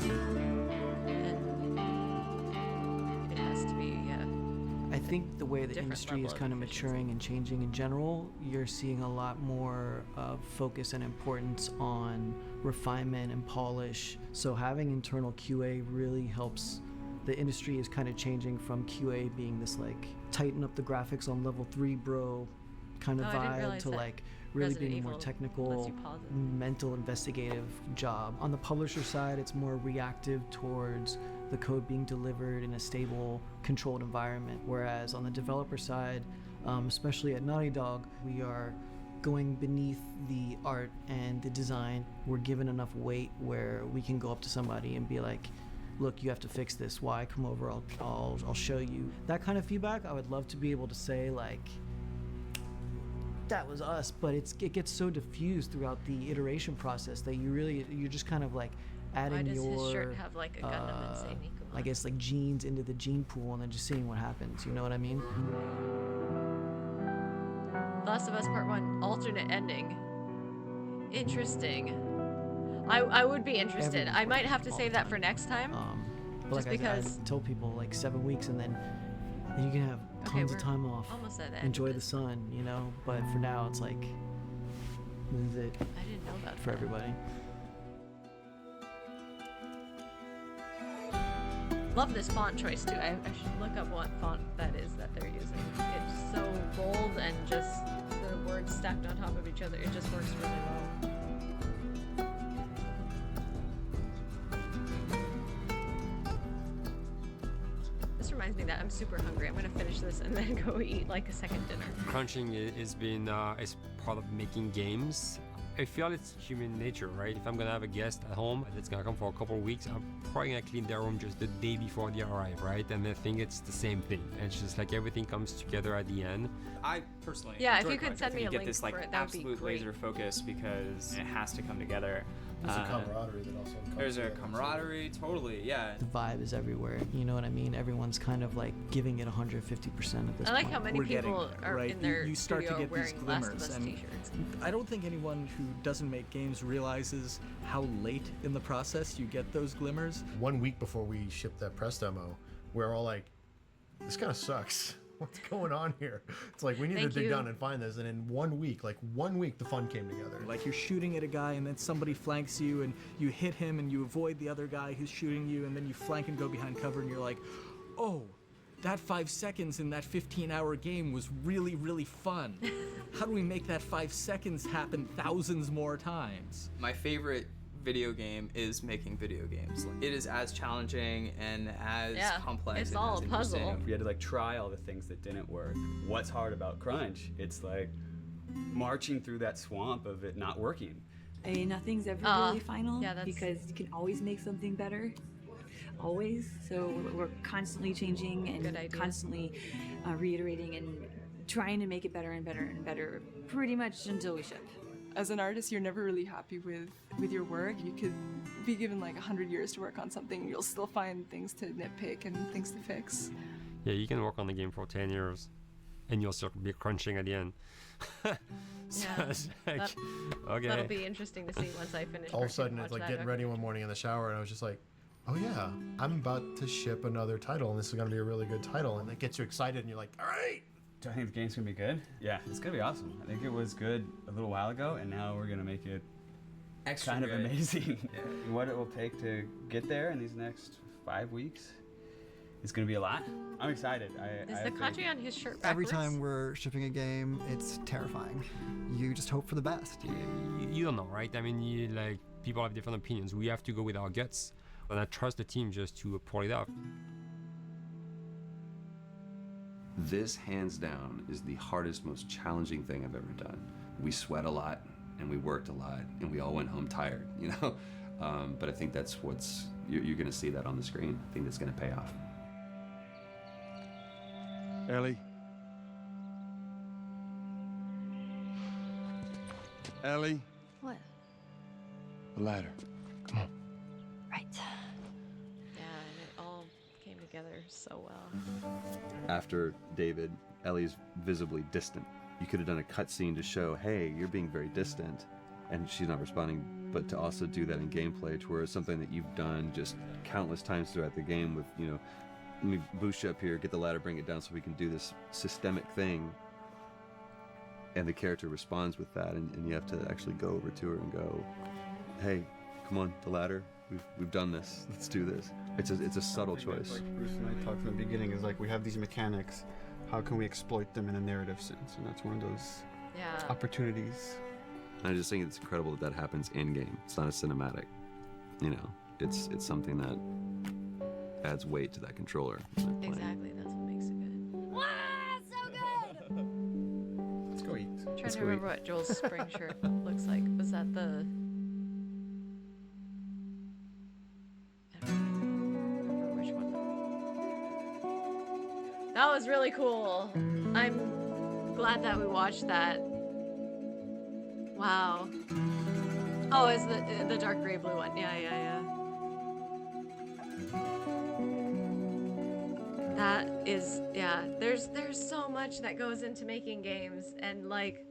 And it has to be I think the way the different industry is level of kind of maturing and changing in general, you're seeing a lot more focus and importance on refinement and polish. So having internal QA really helps. The industry is kind of changing from QA being this like tighten up the graphics on level 3 bro kind of Oh, I didn't vibe realize to that like really Resident being a more Evil lets technical, you pause it. mental investigative job. On the publisher side, it's more reactive towards the code being delivered in a stable, controlled environment. Whereas on the developer side, especially at Naughty Dog, we are going beneath the art and the design. We're given enough weight where we can go up to somebody and be like, look, you have to fix this. Why? Come over, I'll show you. That kind of feedback, I would love to be able to say like, that was us, but it gets so diffused throughout the iteration process that you're just kind of like adding Why does your his shirt have like a Gundam and say Nico? I guess like genes into the gene pool and then just seeing what happens. You know what I mean? Last of Us Part 1 alternate ending. Interesting. I would be interested. Everyone's I might working have to all save the that for next time. But Just like because I told people like 7 weeks and then you can have tons of we're time off. almost at the end of Enjoy the sun, you know? But for now it's like this is it. I didn't know about for that. everybody. Love this font choice too. I should look up what font that is that they're using. It's so bold and just the words stacked on top of each other. It just works really well. This reminds me that I'm super hungry. I'm gonna finish this and then go eat like a second dinner. Crunching is been is part of making games. I feel it's human nature, right? If I'm gonna have a guest at home that's gonna come for a couple of weeks, I'm probably gonna clean their room just the day before they arrive, right? And I think it's the same thing. And it's just like everything comes together at the end. I personally Yeah, if enjoy you could Crunch. send I me think a you get link this like for it, that would be absolute great. laser focus because it has to come together. There's a camaraderie that also comes There's a together, so- camaraderie, totally, yeah. The vibe is everywhere. You know what I mean? Everyone's kind of like giving it 150% at this I like point. how many people are in their you start to studio get these wearing Last of glimmers, Us and t-shirts. I don't think anyone who doesn't make games realizes how late in the process you get those glimmers. 1 week before we shipped that press demo, we're all like, this kind of sucks. What's going on here? It's like, we need Thank to dig you. down and find this. And in 1 week, the fun came together. Like you're shooting at a guy and then somebody flanks you and you hit him and you avoid the other guy who's shooting you and then you flank and go behind cover and you're like, oh, that 5 seconds in that 15-hour game was really, really fun. How do we make that 5 seconds happen thousands more times? My favorite video game is making video games. It is as challenging and as complex. it's and all as a puzzle. interesting. We had to like try all the things that didn't work. What's hard about Crunch? It's like marching through that swamp of it not working. I mean, nothing's ever really final because you can always make something better. Always. So we're constantly changing and constantly reiterating and trying to make it better and better and better pretty much until we ship. As an artist, you're never really happy with your work. You could be given like 100 years to work on something, and you'll still find things to nitpick and things to fix. Yeah, you can work on the game for 10 years and you'll still be crunching at the end. So it's like, okay. That'll be interesting to see once I finish. All of a sudden, it's like getting ready one morning in the shower, and I was just like, oh yeah, I'm about to ship another title, and this is going to be a really good title, and it gets you excited, and you're like, all right. Do I think the game's gonna be good? Yeah, it's gonna be awesome. I think it was good a little while ago, and now we're gonna make it Extra kind of good. amazing. Yeah. What it will take to get there in these next 5 weeks, it's gonna be a lot. I'm excited. Is the kanji on his shirt Every backwards? time we're shipping a game, it's terrifying. You just hope for the best. You don't know, right? I mean, like, people have different opinions. We have to go with our guts, and I trust the team just to pull it off. This, hands down, is the hardest, most challenging thing I've ever done. We sweat a lot, and we worked a lot, and we all went home tired, you know? But I think that's what's, you're gonna see that on the screen. I think that's gonna pay off. Ellie? Ellie? What? The ladder. Come on. Right. Yeah, and it all came together so well. After David, Ellie's visibly distant. You could have done a cutscene to show, hey, you're being very distant, and she's not responding, but to also do that in gameplay, to where it's something that you've done just countless times throughout the game with, you know, let me boost you up here, get the ladder, bring it down so we can do this systemic thing. And the character responds with that, and you have to actually go over to her and go, hey, come on, the ladder, we've done this, let's do this. It's a subtle choice. Like Bruce and I talked from the beginning, is like we have these mechanics, how can we exploit them in a narrative sense? And that's one of those opportunities. I just think it's incredible that happens in-game. It's not a cinematic, you know, it's something that adds weight to that controller. Exactly, that's what makes it good. Wow, so good! Let's go eat. I'm trying to remember what Joel's spring shirt looks like. Was that the... I don't remember which one. That was really cool. I'm glad that we watched that. Wow. Oh, it's the dark gray blue one. Yeah. That is, yeah. There's so much that goes into making games, and like,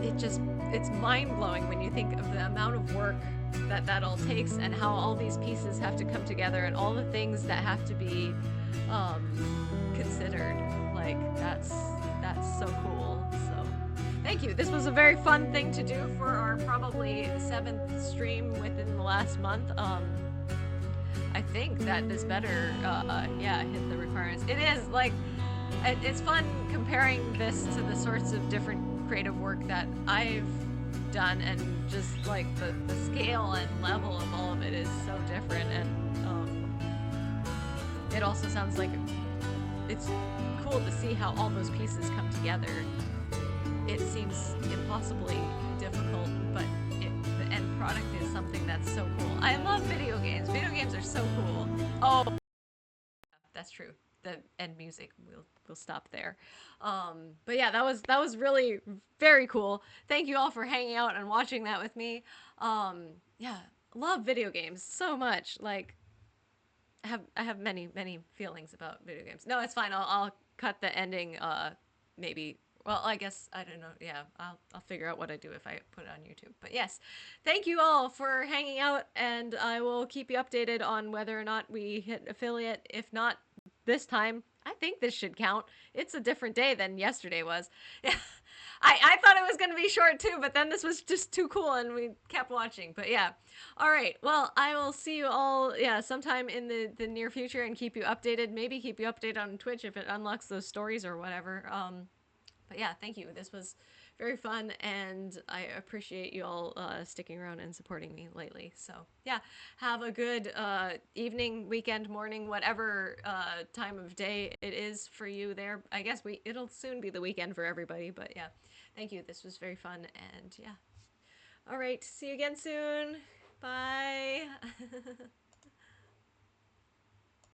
it's mind-blowing when you think of the amount of work that all takes, and how all these pieces have to come together, and all the things that have to be considered. Like, that's so cool. So thank you. This was a very fun thing to do for our probably 7th stream within the last month. I think that this better, hit the requirements. It is, like, it's fun comparing this to the sorts of different creative work that I've done, and just, like, the scale and level of all of it is so different, and it also sounds like it's cool to see how all those pieces come together. It seems impossibly difficult, but the end product is something that's so cool. I love video games. Video games are so cool. Oh, that's true. The end music, we'll stop there. But yeah, that was really very cool. Thank you all for hanging out and watching that with me. Yeah, love video games so much. Like, I have many feelings about video games. No, it's fine. I'll cut the ending. Maybe. Well, I guess, I don't know. Yeah, I'll figure out what I do if I put it on YouTube. But yes, thank you all for hanging out, and I will keep you updated on whether or not we hit affiliate. If not this time, I think this should count. It's a different day than yesterday was. Yeah, I thought it was going to be short too, but then this was just too cool, and we kept watching. But yeah, all right. Well, I will see you all, sometime in the near future, and keep you updated. Maybe keep you updated on Twitch if it unlocks those stories or whatever. But yeah, thank you. This was very fun, and I appreciate you all sticking around and supporting me lately. So yeah, have a good evening, weekend, morning, whatever time of day it is for you there. I guess it'll soon be the weekend for everybody, but yeah. Thank you. This was very fun, and yeah. All right, see you again soon. Bye.